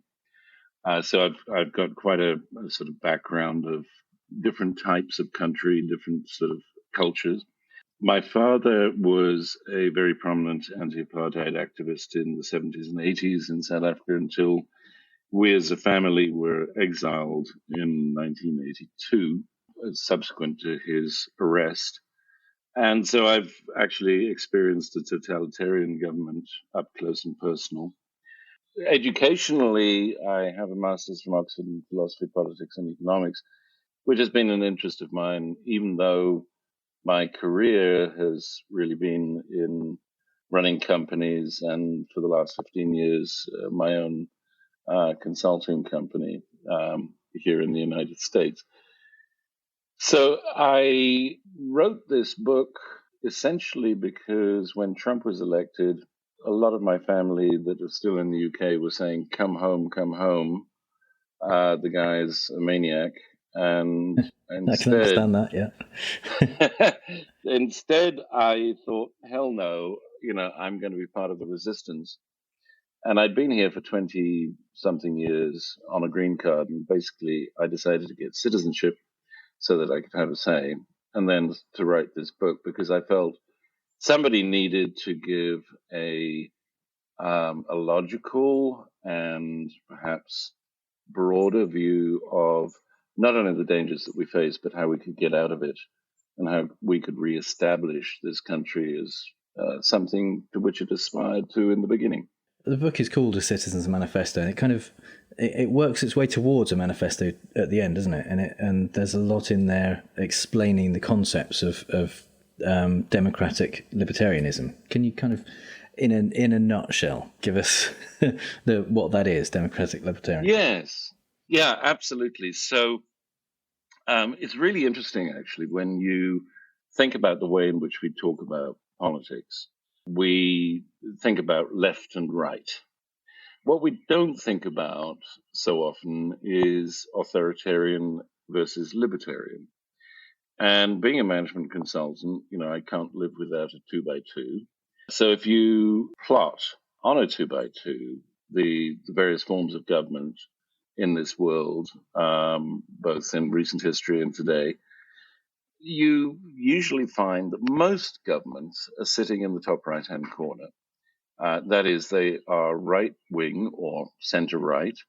So I've got quite a sort of background of different types of country, different sort of cultures. My father was a very prominent anti-apartheid activist in the 70s and 80s in South Africa until we as a family were exiled in 1982, subsequent to his arrest. And so I've actually experienced a totalitarian government up close and personal. Educationally, I have a master's from Oxford in philosophy, politics, and economics, which has been an interest of mine, even though my career has really been in running companies and for the last 15 years, my own consulting company here in the United States. So I wrote this book essentially because when Trump was elected, a lot of my family that are still in the UK were saying, come home, come home. The guy's a maniac. And instead, I can understand that, yeah. Instead, I thought, hell no, I'm going to be part of the resistance. And I'd been here for 20-something years on a green card. And basically, I decided to get citizenship so that I could have a say, and then to write this book because I felt somebody needed to give a logical and perhaps broader view of not only the dangers that we face, but how we could get out of it and how we could reestablish this country as something to which it aspired to in the beginning. The book is called A Citizen's Manifesto, and it kind of it works its way towards a manifesto at the end, doesn't it? And there's a lot in there explaining the concepts of democratic libertarianism. Can you kind of, in a nutshell, give us what that is, democratic libertarianism? Yes, yeah, absolutely. So it's really interesting, actually, when you think about the way in which we talk about politics. We think about left and right. What we don't think about so often is authoritarian versus libertarian. And being a management consultant, I can't live without a 2x2. So if you plot on a 2x2 the various forms of government in this world, both in recent history and today, you usually find that most governments are sitting in the top right-hand corner. That is, they are right-wing or center-right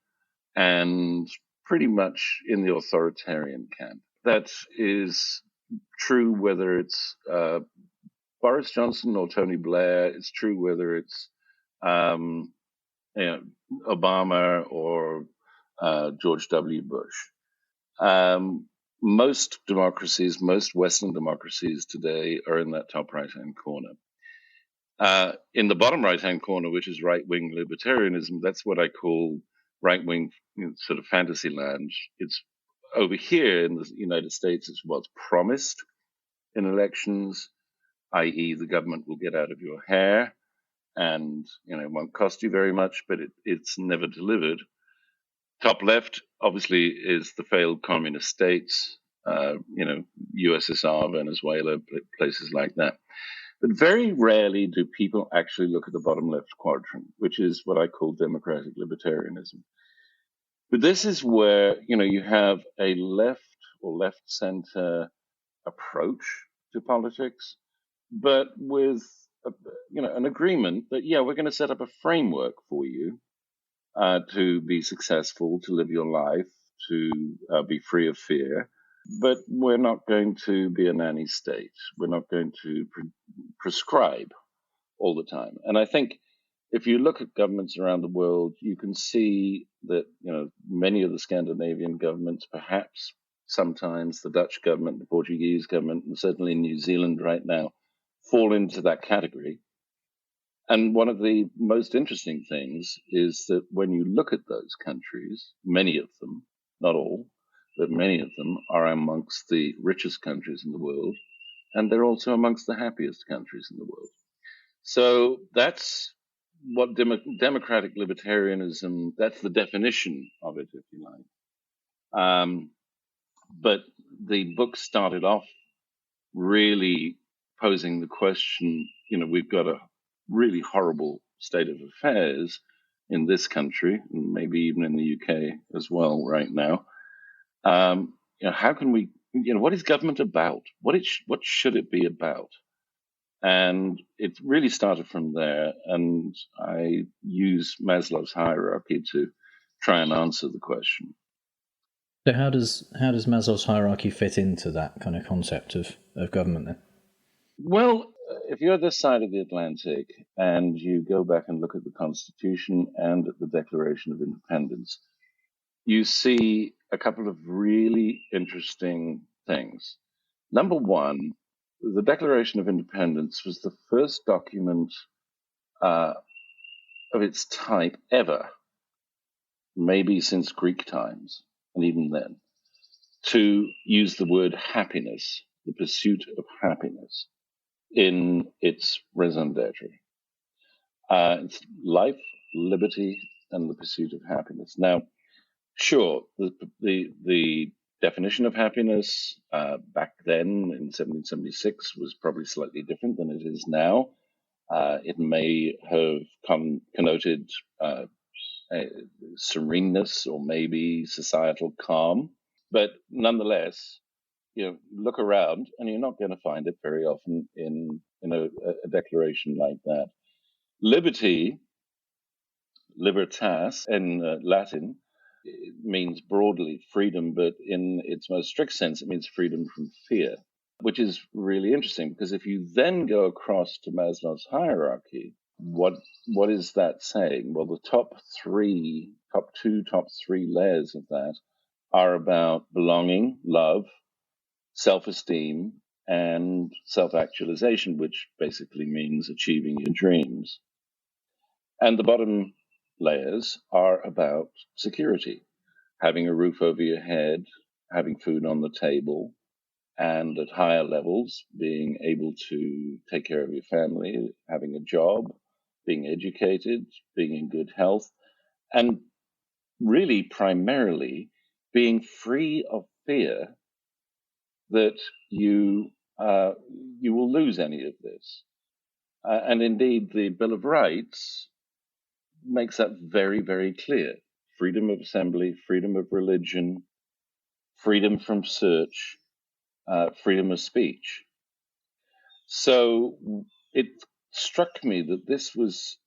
and pretty much in the authoritarian camp. That is true whether it's Boris Johnson or Tony Blair. It's true whether it's Obama or George W. Bush. Most democracies, most Western democracies today are in that top right-hand corner. In the bottom right-hand corner, which is right-wing libertarianism, that's what I call right-wing sort of fantasy land. It's over here in the United States, it's what's promised in elections, i.e. the government will get out of your hair and it won't cost you very much, but it's never delivered. Top left, obviously, is the failed communist states, USSR, Venezuela, places like that. But very rarely do people actually look at the bottom left quadrant, which is what I call democratic libertarianism. But this is where, you have a left or left-center approach to politics, but with, an agreement that, we're going to set up a framework for you to be successful, to live your life, to be free of fear. But we're not going to be a nanny state. We're not going to prescribe all the time. And I think if you look at governments around the world, you can see that, many of the Scandinavian governments, perhaps sometimes the Dutch government, the Portuguese government, and certainly New Zealand right now, fall into that category. And one of the most interesting things is that when you look at those countries, many of them, not all, but many of them are amongst the richest countries in the world, and they're also amongst the happiest countries in the world. So that's what democratic libertarianism, that's the definition of it, if you like. But the book started off really posing the question, we've got a really horrible state of affairs in this country, and maybe even in the UK as well right now. How can we, what is government about? What should it be about? And it really started from there, and I use Maslow's hierarchy to try and answer the question. So how does Maslow's hierarchy fit into that kind of concept of government then? Well, if you're this side of the Atlantic and you go back and look at the Constitution and at the Declaration of Independence, you see a couple of really interesting things. Number one, the Declaration of Independence was the first document of its type ever, maybe since Greek times, and even then, to use the word happiness, the pursuit of happiness, in its raison d'etre. It's life, liberty, and the pursuit of happiness. Now, sure, the definition of happiness back then in 1776 was probably slightly different than it is now. It may have connoted sereneness or maybe societal calm, but nonetheless, look around and you're not going to find it very often in a declaration like that. Liberty, libertas in Latin, it means broadly freedom, but in its most strict sense, it means freedom from fear, which is really interesting because if you then go across to Maslow's hierarchy, what is that saying? Well, the top three layers of that are about belonging, love, self-esteem, and self-actualization, which basically means achieving your dreams. And the bottom layers are about security, having a roof over your head, having food on the table, and at higher levels, being able to take care of your family, having a job, being educated, being in good health, and really primarily being free of fear that you will lose any of this. And indeed, the Bill of Rights makes that very, very clear. Freedom of assembly, freedom of religion, freedom from search, freedom of speech. So it struck me that this was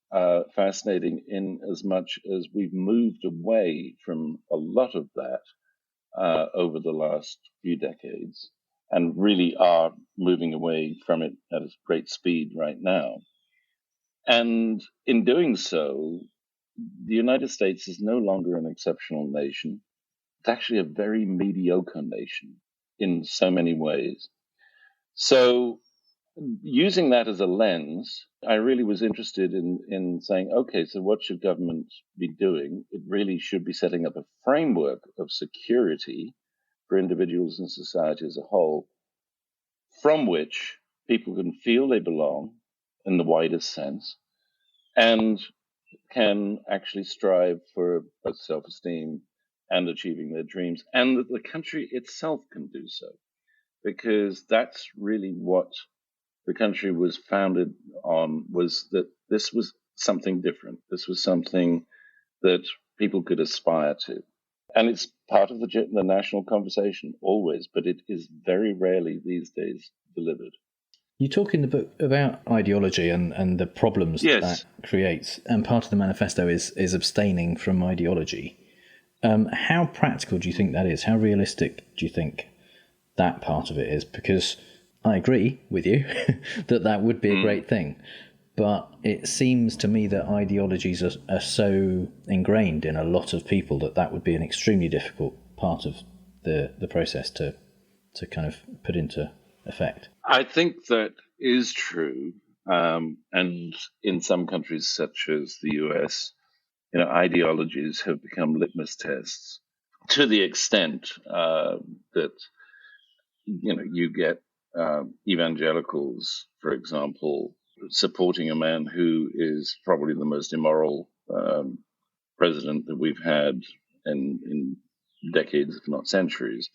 fascinating in as much as we've moved away from a lot of that over the last few decades and really are moving away from it at a great speed right now. And in doing so, the United States is no longer an exceptional nation. It's actually a very mediocre nation in so many ways. So using that as a lens, I really was interested in saying, okay, so what should government be doing? It really should be setting up a framework of security for individuals and society as a whole, from which people can feel they belong in the widest sense, and can actually strive for both self-esteem and achieving their dreams, and that the country itself can do so. Because that's really what the country was founded on, was that this was something different. This was something that people could aspire to. And it's part of the national conversation always, but it is very rarely these days delivered. You talk in the book about ideology and the problems that creates, and part of the manifesto is abstaining from ideology. How practical do you think that is? How realistic do you think that part of it is? Because I agree with you that would be a great thing, but it seems to me that ideologies are so ingrained in a lot of people that would be an extremely difficult part of the process to kind of put into effect. I think that is true. And in some countries such as the US, ideologies have become litmus tests to the extent that, you get evangelicals, for example, supporting a man who is probably the most immoral president that we've had in decades, if not centuries,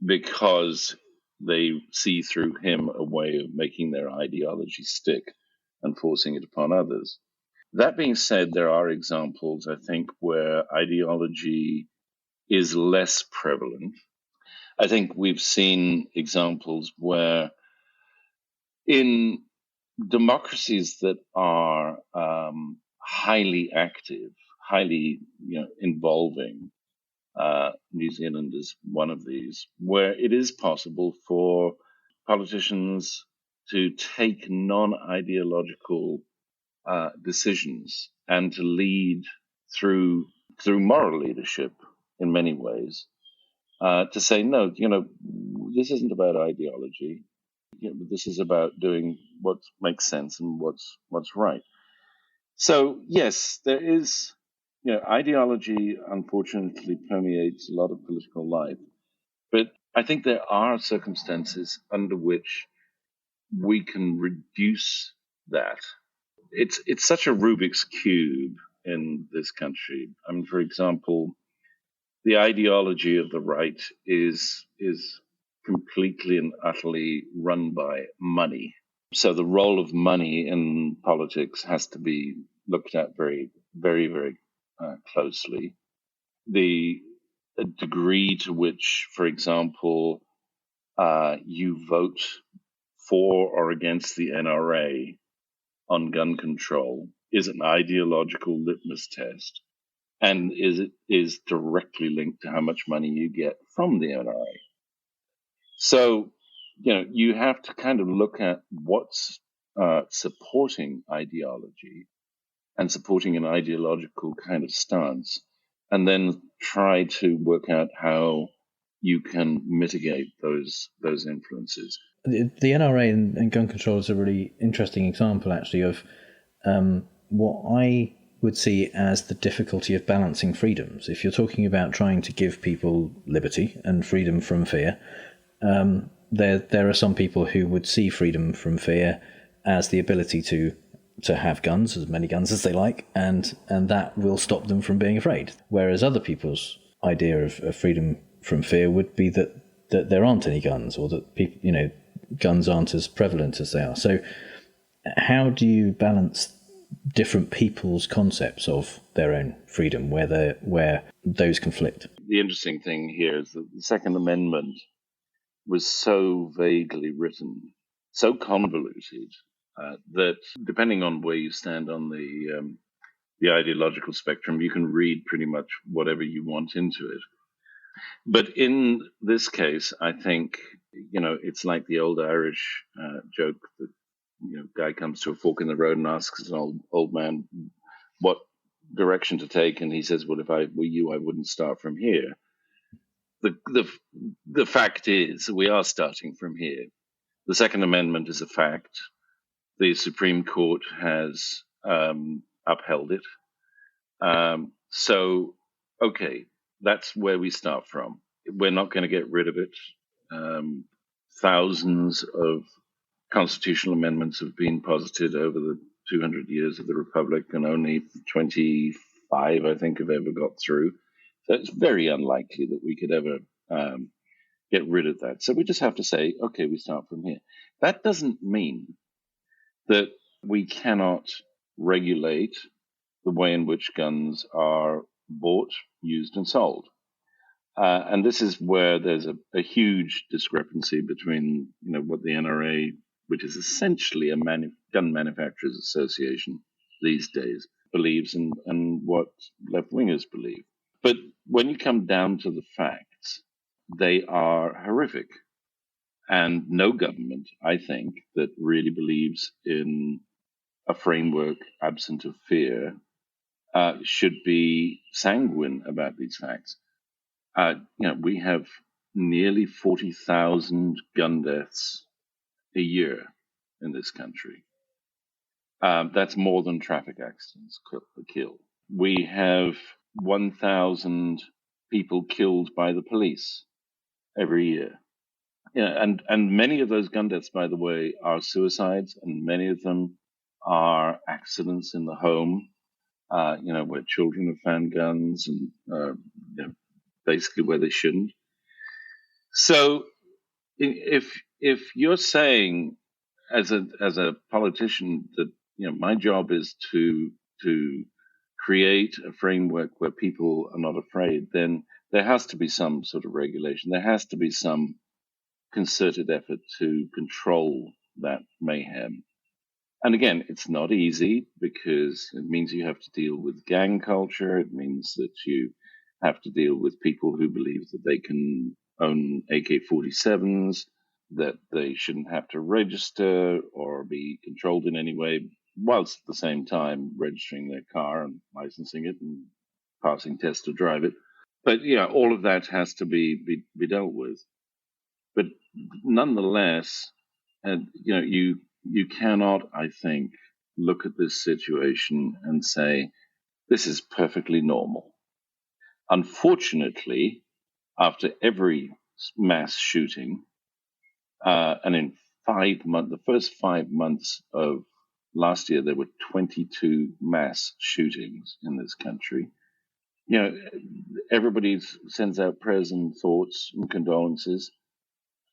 because they see through him a way of making their ideology stick and forcing it upon others. That being said, there are examples, I think, where ideology is less prevalent. I think we've seen examples where in democracies that are highly active, highly involving, New Zealand is one of these, where it is possible for politicians to take non-ideological decisions and to lead through moral leadership in many ways, to say, no, this isn't about ideology. This is about doing what makes sense and what's right. So yes, there is, ideology unfortunately permeates a lot of political life, but I think there are circumstances under which we can reduce that. It's such a Rubik's cube in this country. I mean, for example, the ideology of the right is completely and utterly run by money. So the role of money in politics has to be looked at very, very, very closely. The degree to which, for example, you vote for or against the NRA on gun control is an ideological litmus test, and is directly linked to how much money you get from the NRA. So, you have to kind of look at what's supporting ideology and supporting an ideological kind of stance, and then try to work out how you can mitigate those influences. The NRA and gun control is a really interesting example, actually, of what I would see as the difficulty of balancing freedoms. If you're talking about trying to give people liberty and freedom from fear, there are some people who would see freedom from fear as the ability to have guns, as many guns as they like, and that will stop them from being afraid. Whereas other people's idea of freedom from fear would be that there aren't any guns, or that people, guns aren't as prevalent as they are. So how do you balance different people's concepts of their own freedom where those conflict? The interesting thing here is that the Second Amendment was so vaguely written, so convoluted, that depending on where you stand on the ideological spectrum, you can read pretty much whatever you want into it. But in this case, I think, it's like the old Irish joke that, guy comes to a fork in the road and asks an old man what direction to take, and he says, well, if I were you, I wouldn't start from here. The fact is, we are starting from here. The Second Amendment is a fact. The Supreme Court has upheld it. So, okay, that's where we start from. We're not going to get rid of it. Thousands of constitutional amendments have been posited over the 200 years of the Republic, and only 25, I think, have ever got through. So it's very unlikely that we could ever get rid of that. So we just have to say, okay, we start from here. That doesn't mean that we cannot regulate the way in which guns are bought, used, and sold. And this is where there's a huge discrepancy between, what the NRA, which is essentially a gun manufacturers association these days, believes and what left-wingers believe. But when you come down to the facts, they are horrific. And no government, I think, that really believes in a framework absent of fear should be sanguine about these facts. We have nearly 40,000 gun deaths a year in this country. That's more than traffic accidents kill. We have 1,000 people killed by the police every year. And many of those gun deaths, by the way, are suicides, and many of them are accidents in the home, where children have found guns and basically where they shouldn't. So if you're saying as a politician that my job is to create a framework where people are not afraid, then there has to be some sort of regulation. There has to be some concerted effort to control that mayhem. And again, it's not easy because it means you have to deal with gang culture. It means that you have to deal with people who believe that they can own AK-47s, that they shouldn't have to register or be controlled in any way, whilst at the same time registering their car and licensing it and passing tests to drive it. But all of that has to be dealt with. But nonetheless, you cannot, I think, look at this situation and say this is perfectly normal. Unfortunately, after every mass shooting, and in 5 months, the first 5 months of last year, there were 22 mass shootings in this country. Everybody sends out prayers and thoughts and condolences,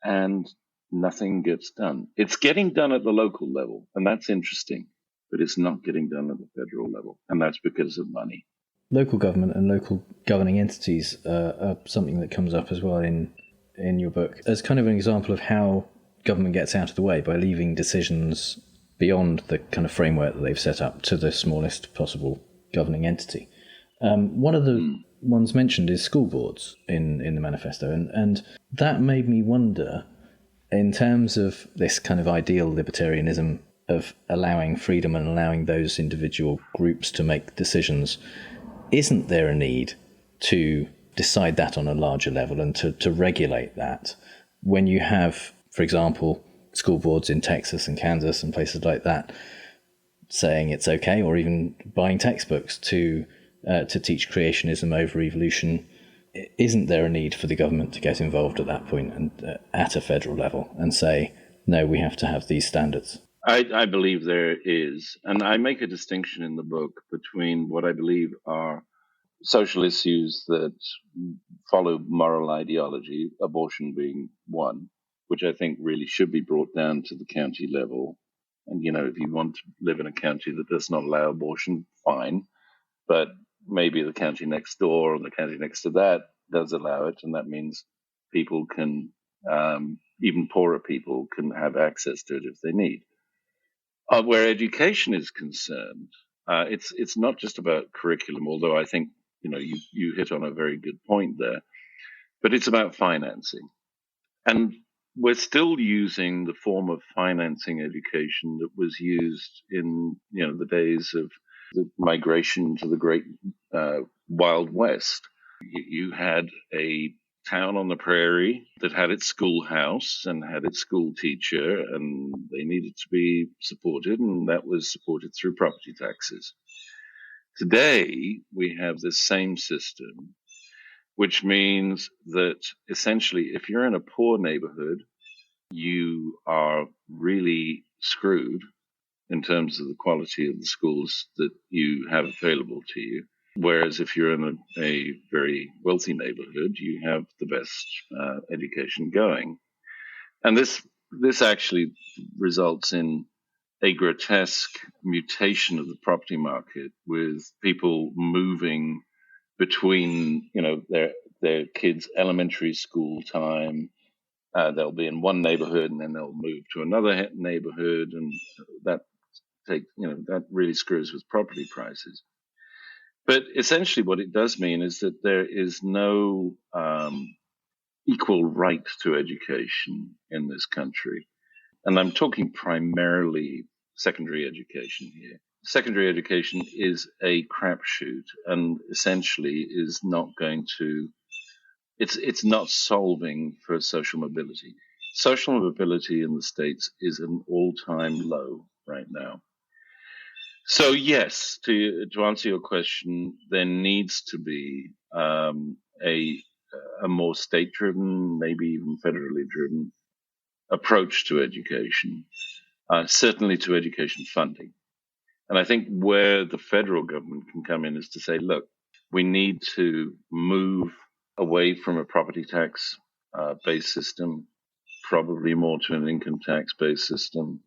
and nothing gets done. It's getting done at the local level, and that's interesting, but it's not getting done at the federal level, and that's because of money. Local government and local governing entities are something that comes up as well in your book as kind of an example of how government gets out of the way by leaving decisions beyond the kind of framework that they've set up to the smallest possible governing entity. One of the ones mentioned is school boards in the manifesto, and that made me wonder, in terms of this kind of ideal libertarianism of allowing freedom and allowing those individual groups to make decisions, isn't there a need to decide that on a larger level and to regulate that when you have, for example, school boards in Texas and Kansas and places like that saying it's okay, or even buying textbooks to teach creationism over evolution? Isn't there a need for the government to get involved at that point and at a federal level and say, no, we have to have these standards? I believe there is. And I make a distinction in the book between what I believe are social issues that follow moral ideology, abortion being one, which I think really should be brought down to the county level. And, if you want to live in a county that does not allow abortion, fine. But maybe the county next door or the county next to that does allow it. And that means people can, even poorer people can have access to it if they need. Where education is concerned, it's not just about curriculum, although I think you hit on a very good point there, but it's about financing. And we're still using the form of financing education that was used in the days of the migration to the great Wild West. You had a town on the prairie that had its schoolhouse and had its school teacher, and they needed to be supported, and that was supported through property taxes. Today, we have this same system, which means that essentially, if you're in a poor neighborhood, you are really screwed in terms of the quality of the schools that you have available to you. Whereas if you're in a very wealthy neighborhood, you have the best education going. And this actually results in a grotesque mutation of the property market, with people moving between their kids' elementary school time. They'll be in one neighborhood and then they'll move to another neighborhood, and that really screws with property prices. But essentially what it does mean is that there is no equal right to education in this country. And I'm talking primarily secondary education here. Secondary education is a crapshoot and essentially is not going to, it's not solving for social mobility. Social mobility in the States is an all-time low right now. So yes, to answer your question, there needs to be a more state-driven, maybe even federally driven approach to education, certainly to education funding. And I think where the federal government can come in is to say, look, we need to move away from a property tax based system probably more to an income tax-based system.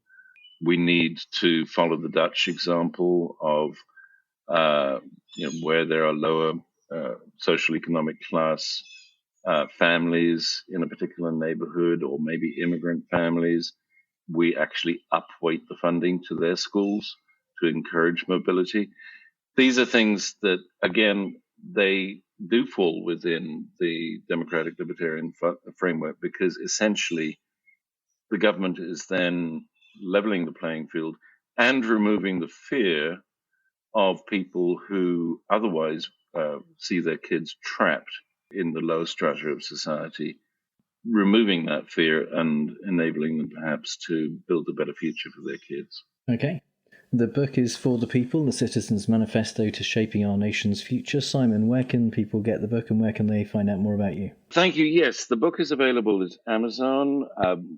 We need to follow the Dutch example of where there are lower social economic class families in a particular neighborhood, or maybe immigrant families. We actually upweight the funding to their schools to encourage mobility. These are things that, again, they do fall within the democratic libertarian framework, because essentially the government is then leveling the playing field and removing the fear of people who otherwise see their kids trapped in the lower strata of society, removing that fear and enabling them perhaps to build a better future for their kids. Okay. The book is For the People, The Citizens' Manifesto to Shaping Our Nation's Future. Simon, where can people get the book and where can they find out more about you? Thank you. Yes, the book is available at Amazon,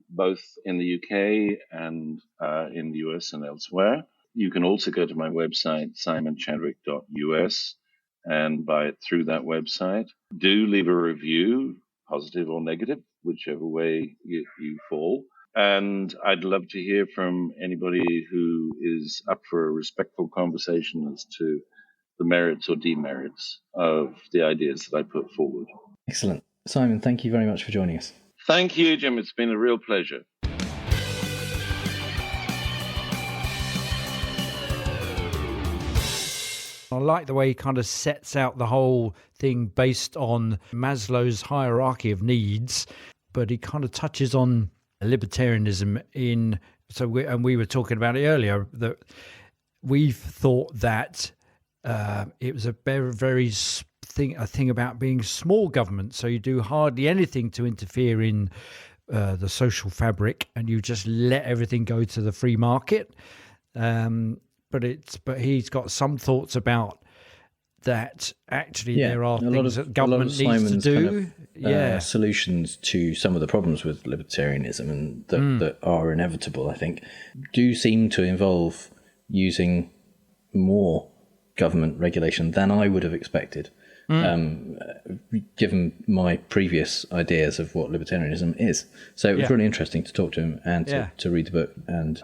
both in the UK and in the US and elsewhere. You can also go to my website, simonchadwick.us, and buy it through that website. Do leave a review, positive or negative, whichever way you fall. And I'd love to hear from anybody who is up for a respectful conversation as to the merits or demerits of the ideas that I put forward. Excellent. Simon, thank you very much for joining us. Thank you, Jim. It's been a real pleasure. I like the way he kind of sets out the whole thing based on Maslow's hierarchy of needs, but he kind of touches on libertarianism we were talking about it earlier, that we've thought that it was a very thing about being small government, so you do hardly anything to interfere in the social fabric and you just let everything go to the free market. But he's got some thoughts about that. Actually, there are things that government needs to do. Solutions to some of the problems with libertarianism and that are inevitable, I think, do seem to involve using more government regulation than I would have expected, given my previous ideas of what libertarianism is. So it was really interesting to talk to him and to read the book. And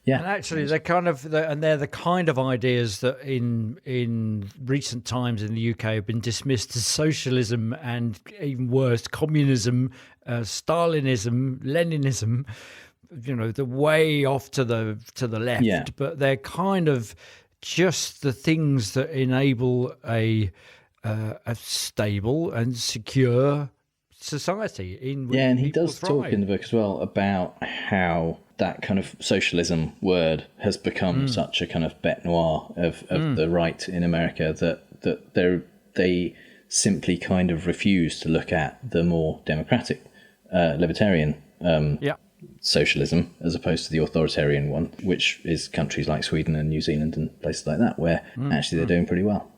actually, they're the kind of ideas that in recent times in the UK have been dismissed as socialism and even worse, communism, Stalinism, Leninism. The way off to the left, but they're kind of just the things that enable a stable and secure society in which and he people does thrive. talk in the book as well about how that kind of socialism word has become such a kind of bête noire of the right in America that they simply kind of refuse to look at the more democratic libertarian socialism as opposed to the authoritarian one, which is countries like Sweden and New Zealand and places like that, where actually they're doing pretty well.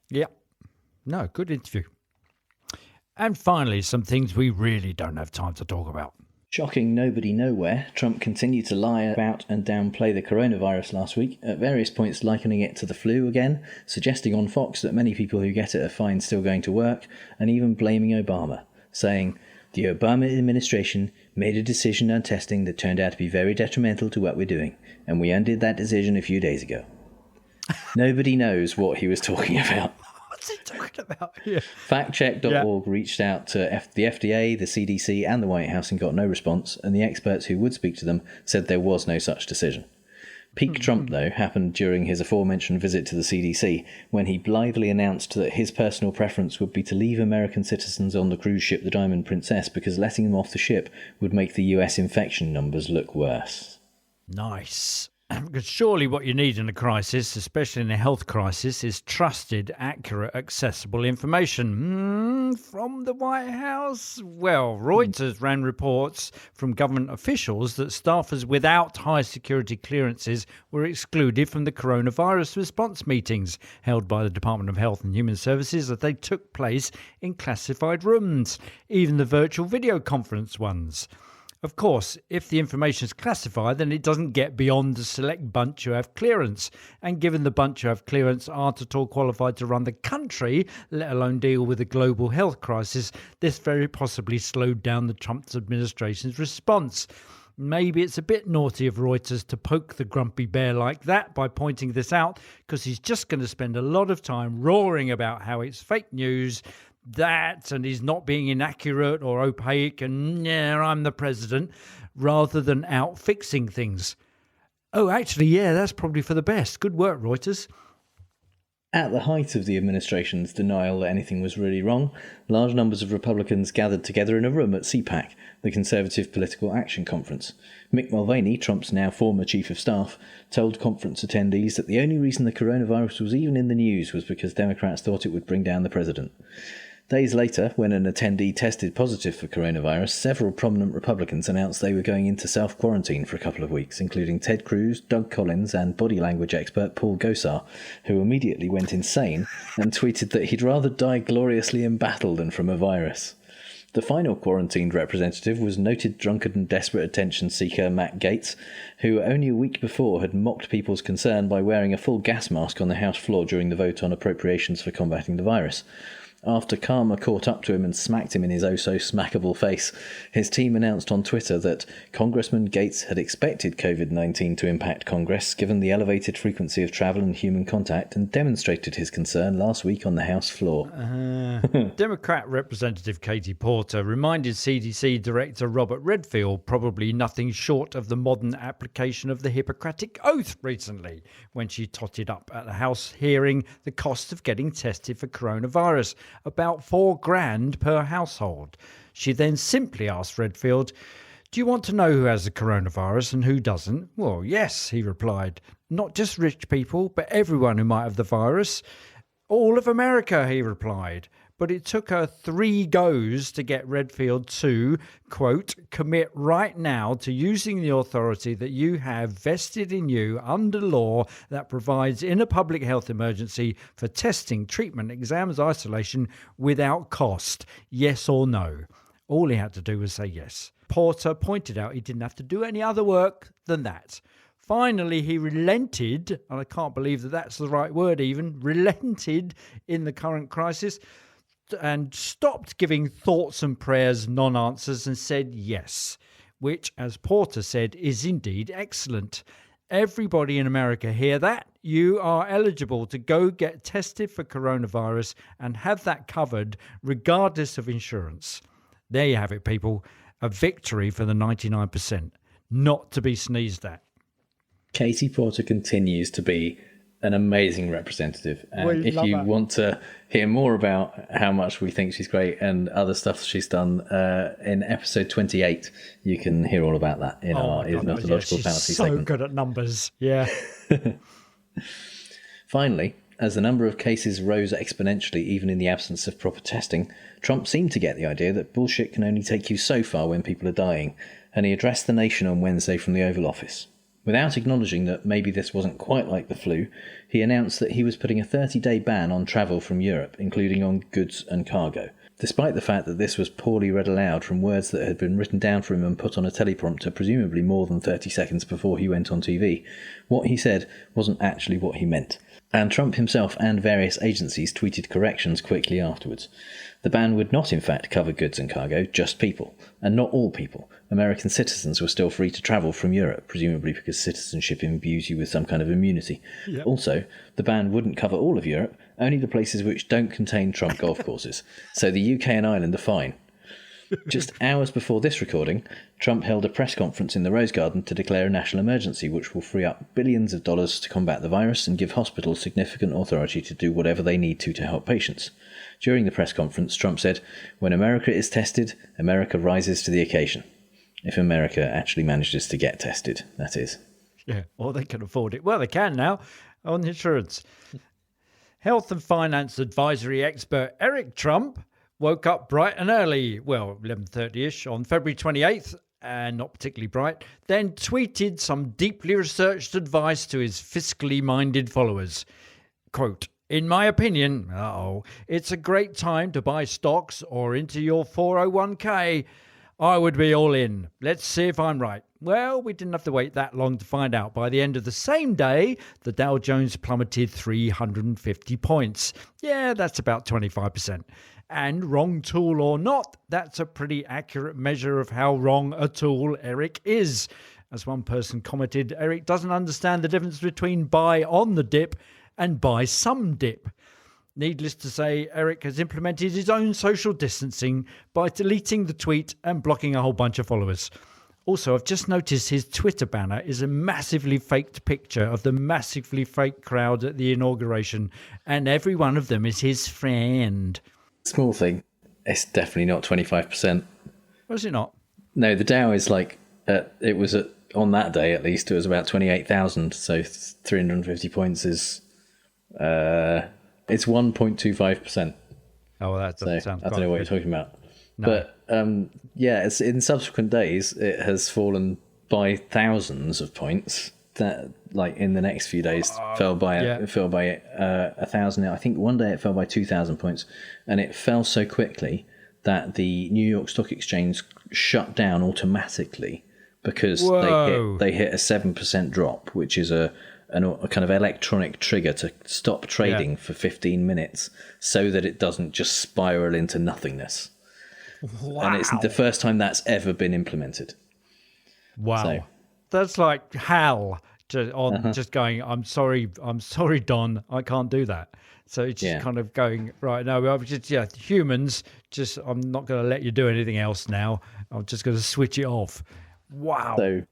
Yeah. No, good interview. And finally, some things we really don't have time to talk about. Shocking nobody nowhere, Trump continued to lie about and downplay the coronavirus last week, at various points likening it to the flu again, suggesting on Fox that many people who get it are fine still going to work, and even blaming Obama, saying, "The Obama administration made a decision on testing that turned out to be very detrimental to what we're doing, and we undid that decision a few days ago." Nobody knows what he was talking about. What's he talking about? Factcheck.org reached out to the FDA, the CDC and the White House and got no response, and the experts who would speak to them said there was no such decision. Peak Trump, though, happened during his aforementioned visit to the CDC, when he blithely announced that his personal preference would be to leave American citizens on the cruise ship the Diamond Princess because letting them off the ship would make the US infection numbers look worse. Nice. Because surely what you need in a crisis, especially in a health crisis, is trusted, accurate, accessible information. From the White House? Well, Reuters ran reports from government officials that staffers without high security clearances were excluded from the coronavirus response meetings held by the Department of Health and Human Services, that they took place in classified rooms, even the virtual video conference ones. Of course, if the information is classified, then it doesn't get beyond the select bunch who have clearance. And given the bunch who have clearance aren't at all qualified to run the country, let alone deal with a global health crisis, this very possibly slowed down the Trump administration's response. Maybe it's a bit naughty of Reuters to poke the grumpy bear like that by pointing this out, because he's just going to spend a lot of time roaring about how it's fake news, and he's not being inaccurate or opaque, and yeah, I'm the president, rather than out fixing things. Oh, actually, yeah, that's probably for the best. Good work, Reuters. At the height of the administration's denial that anything was really wrong, large numbers of Republicans gathered together in a room at CPAC, the Conservative Political Action Conference. Mick Mulvaney, Trump's now former chief of staff, told conference attendees that the only reason the coronavirus was even in the news was because Democrats thought it would bring down the president. Days later, when an attendee tested positive for coronavirus, several prominent Republicans announced they were going into self-quarantine for a couple of weeks, including Ted Cruz, Doug Collins and body language expert Paul Gosar, who immediately went insane and tweeted that he'd rather die gloriously in battle than from a virus. The final quarantined representative was noted drunkard and desperate attention seeker Matt Gaetz, who only a week before had mocked people's concern by wearing a full gas mask on the House floor during the vote on appropriations for combating the virus. After karma caught up to him and smacked him in his oh-so-smackable face, his team announced on Twitter that Congressman Gaetz had expected COVID-19 to impact Congress given the elevated frequency of travel and human contact, and demonstrated his concern last week on the House floor. Democrat Representative Katie Porter reminded CDC Director Robert Redfield probably nothing short of the modern application of the Hippocratic Oath recently, when she totted up at the House hearing the cost of getting tested for coronavirus, about $4,000 per household. She then simply asked Redfield, "Do you want to know who has the coronavirus and who doesn't?" "Well, yes," he replied. "Not just rich people, but everyone who might have the virus." "All of America," he replied. But it took her 3 goes to get Redfield to, quote, "commit right now to using the authority that you have vested in you under law that provides in a public health emergency for testing, treatment, exams, isolation without cost. Yes or no." All he had to do was say yes. Porter pointed out he didn't have to do any other work than that. Finally, he relented, and I can't believe that that's the right word even, relented in the current crisis, and stopped giving thoughts and prayers non-answers and said yes, which, as Porter said, is indeed excellent. Everybody in America hear that? You are eligible to go get tested for coronavirus and have that covered regardless of insurance. There you have it, people. A victory for the 99%. Not to be sneezed at. Katie Porter continues to be an amazing representative, and if you want to hear more about how much we think she's great and other stuff she's done, in episode 28 you can hear all about that in our Methodological Fallacy segment. So good at numbers. Yeah. Finally, as the number of cases rose exponentially even in the absence of proper testing, Trump seemed to get the idea that bullshit can only take you so far when people are dying, and he addressed the nation on Wednesday from the Oval Office. Without acknowledging that maybe this wasn't quite like the flu, he announced that he was putting a 30-day ban on travel from Europe, including on goods and cargo, despite the fact that this was poorly read aloud from words that had been written down for him and put on a teleprompter presumably more than 30 seconds before he went on TV. What he said wasn't actually what he meant. And Trump himself and various agencies tweeted corrections quickly afterwards. The ban would not in fact cover goods and cargo, just people, and not all people. American citizens were still free to travel from Europe, presumably because citizenship imbues you with some kind of immunity. Yep. Also, the ban wouldn't cover all of Europe, only the places which don't contain Trump golf courses. So the UK and Ireland are fine. Just hours before this recording, Trump held a press conference in the Rose Garden to declare a national emergency which will free up billions of dollars to combat the virus and give hospitals significant authority to do whatever they need to help patients. During the press conference, Trump said, "When America is tested, America rises to the occasion." If America actually manages to get tested, that is. Yeah, or they can afford it. Well, they can now, on insurance. Health and finance advisory expert Eric Trump woke up bright and early, well, 11:30ish on February 28th, and not particularly bright, then tweeted some deeply researched advice to his fiscally minded followers. Quote, "In my opinion, it's a great time to buy stocks or into your 401k. I would be all in. Let's see if I'm right. Well, we didn't have to wait that long to find out. By the end of the same day, the Dow Jones plummeted 350 points. Yeah, that's about 25%. And wrong tool or not, that's a pretty accurate measure of how wrong a tool Eric is. As one person commented, Eric doesn't understand the difference between buy on the dip and buy some dip. Needless to say, Eric has implemented his own social distancing by deleting the tweet and blocking a whole bunch of followers. Also, I've just noticed his Twitter banner is a massively faked picture of the massively fake crowd at the inauguration, and every one of them is his friend. Small thing. It's definitely not 25%. Was it not? No, the Dow is like, it was on that day at least, it was about 28,000. So 350 points is, it's 1.25%. Oh, well, that doesn't sound I don't know what you're talking about. No. But it's in subsequent days, it has fallen by thousands of points. That, like, in the next few days, fell by 1,000. I think one day it fell by 2,000 points, and it fell so quickly that the New York Stock Exchange shut down automatically because they hit a 7% drop, which is a kind of electronic trigger to stop trading for 15 minutes so that it doesn't just spiral into nothingness. Wow. And it's the first time that's ever been implemented. Wow. So, that's like Hal just going, I'm sorry, Don, I can't do that. So it's just kind of going, right, no, I'm just, humans, I'm not going to let you do anything else now. I'm just going to switch it off. Wow. So,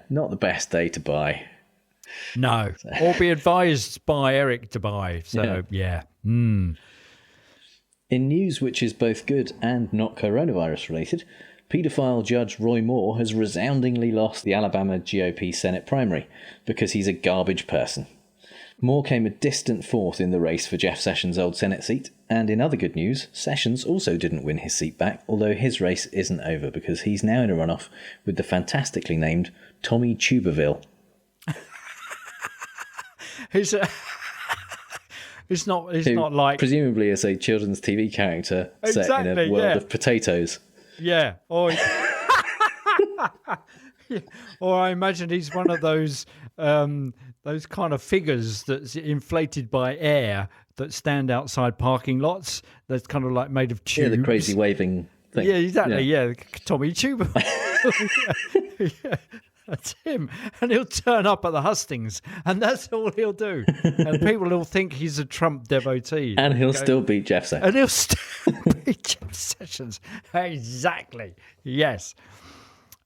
not the best day to buy. No. Or be advised by Eric to buy. So, In news which is both good and not coronavirus related, paedophile Judge Roy Moore has resoundingly lost the Alabama GOP Senate primary because he's a garbage person. Moore came a distant fourth in the race for Jeff Sessions' old Senate seat, and in other good news, Sessions also didn't win his seat back, although his race isn't over because he's now in a runoff with the fantastically named Tommy Tuberville. It's not like... presumably is a children's TV character set in a world of potatoes. Yeah. Or I imagine he's one of those kind of figures that's inflated by air that stand outside parking lots. That's kind of like made of tubes. Yeah, the crazy waving thing. Yeah, exactly. Yeah, Tommy Tuber. That's him. And he'll turn up at the hustings, and that's all he'll do. And people will think he's a Trump devotee. And he'll still beat Jeff Sessions. And he'll still beat Jeff Sessions. Exactly. Yes.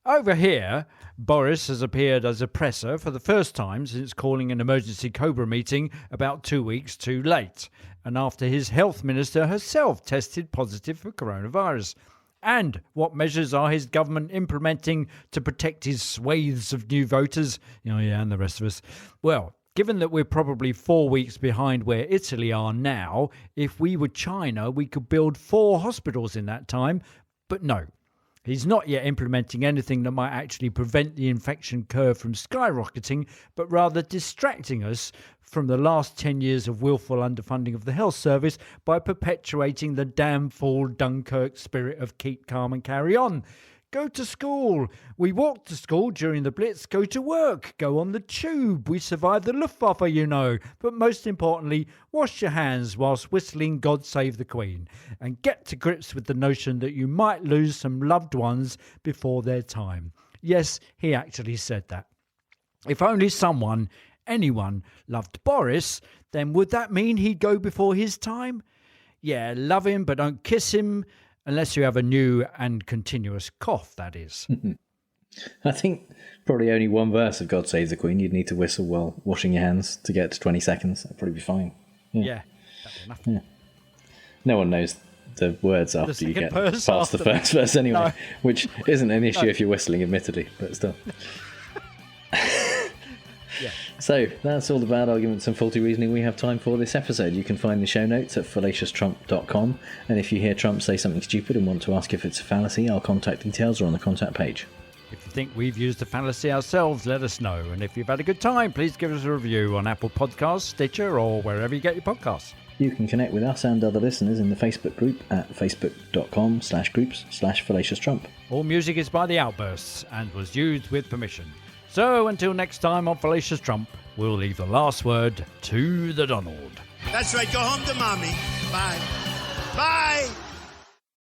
Over here, Boris has appeared as a presser for the first time since calling an emergency Cobra meeting about 2 weeks too late, and after his health minister herself tested positive for coronavirus. And what measures are his government implementing to protect his swathes of new voters? And the rest of us. Well, given that we're probably 4 weeks behind where Italy are now, if we were China, we could build 4 hospitals in that time. But no, he's not yet implementing anything that might actually prevent the infection curve from skyrocketing, but rather distracting us from the last 10 years of willful underfunding of the health service by perpetuating the damn fool Dunkirk spirit of keep calm and carry on. Go to school. We walked to school during the Blitz. Go to work. Go on the tube. We survived the Luftwaffe, But most importantly, wash your hands whilst whistling God Save the Queen. And get to grips with the notion that you might lose some loved ones before their time. Yes, he actually said that. If only anyone loved Boris, then would that mean he'd go before his time? Yeah, love him, but don't kiss him, unless you have a new and continuous cough, that is. I think probably only one verse of God Save the Queen you'd need to whistle while washing your hands to get to 20 seconds. That'd probably be fine. Yeah, that'd be enough. Yeah. No one knows the words after you get past the first verse anyway, which isn't an issue if you're whistling, admittedly, but still. Yeah. So that's all the bad arguments and faulty reasoning we have time for this episode. You can find the show notes at fallaciostrump.com, and if you hear Trump say something stupid and want to ask if it's a fallacy, our contact details are on the contact page. If you think we've used the fallacy ourselves, let us know. And if you've had a good time, please give us a review on Apple Podcasts, Stitcher, or wherever you get your podcasts. You can connect with us and other listeners in the Facebook group at facebook.com/groups/FallaciousTrump. All music is by The Outbursts and was used with permission. So until next time on Fallacious Trump, we'll leave the last word to the Donald. That's right. Go home to mommy. Bye. Bye.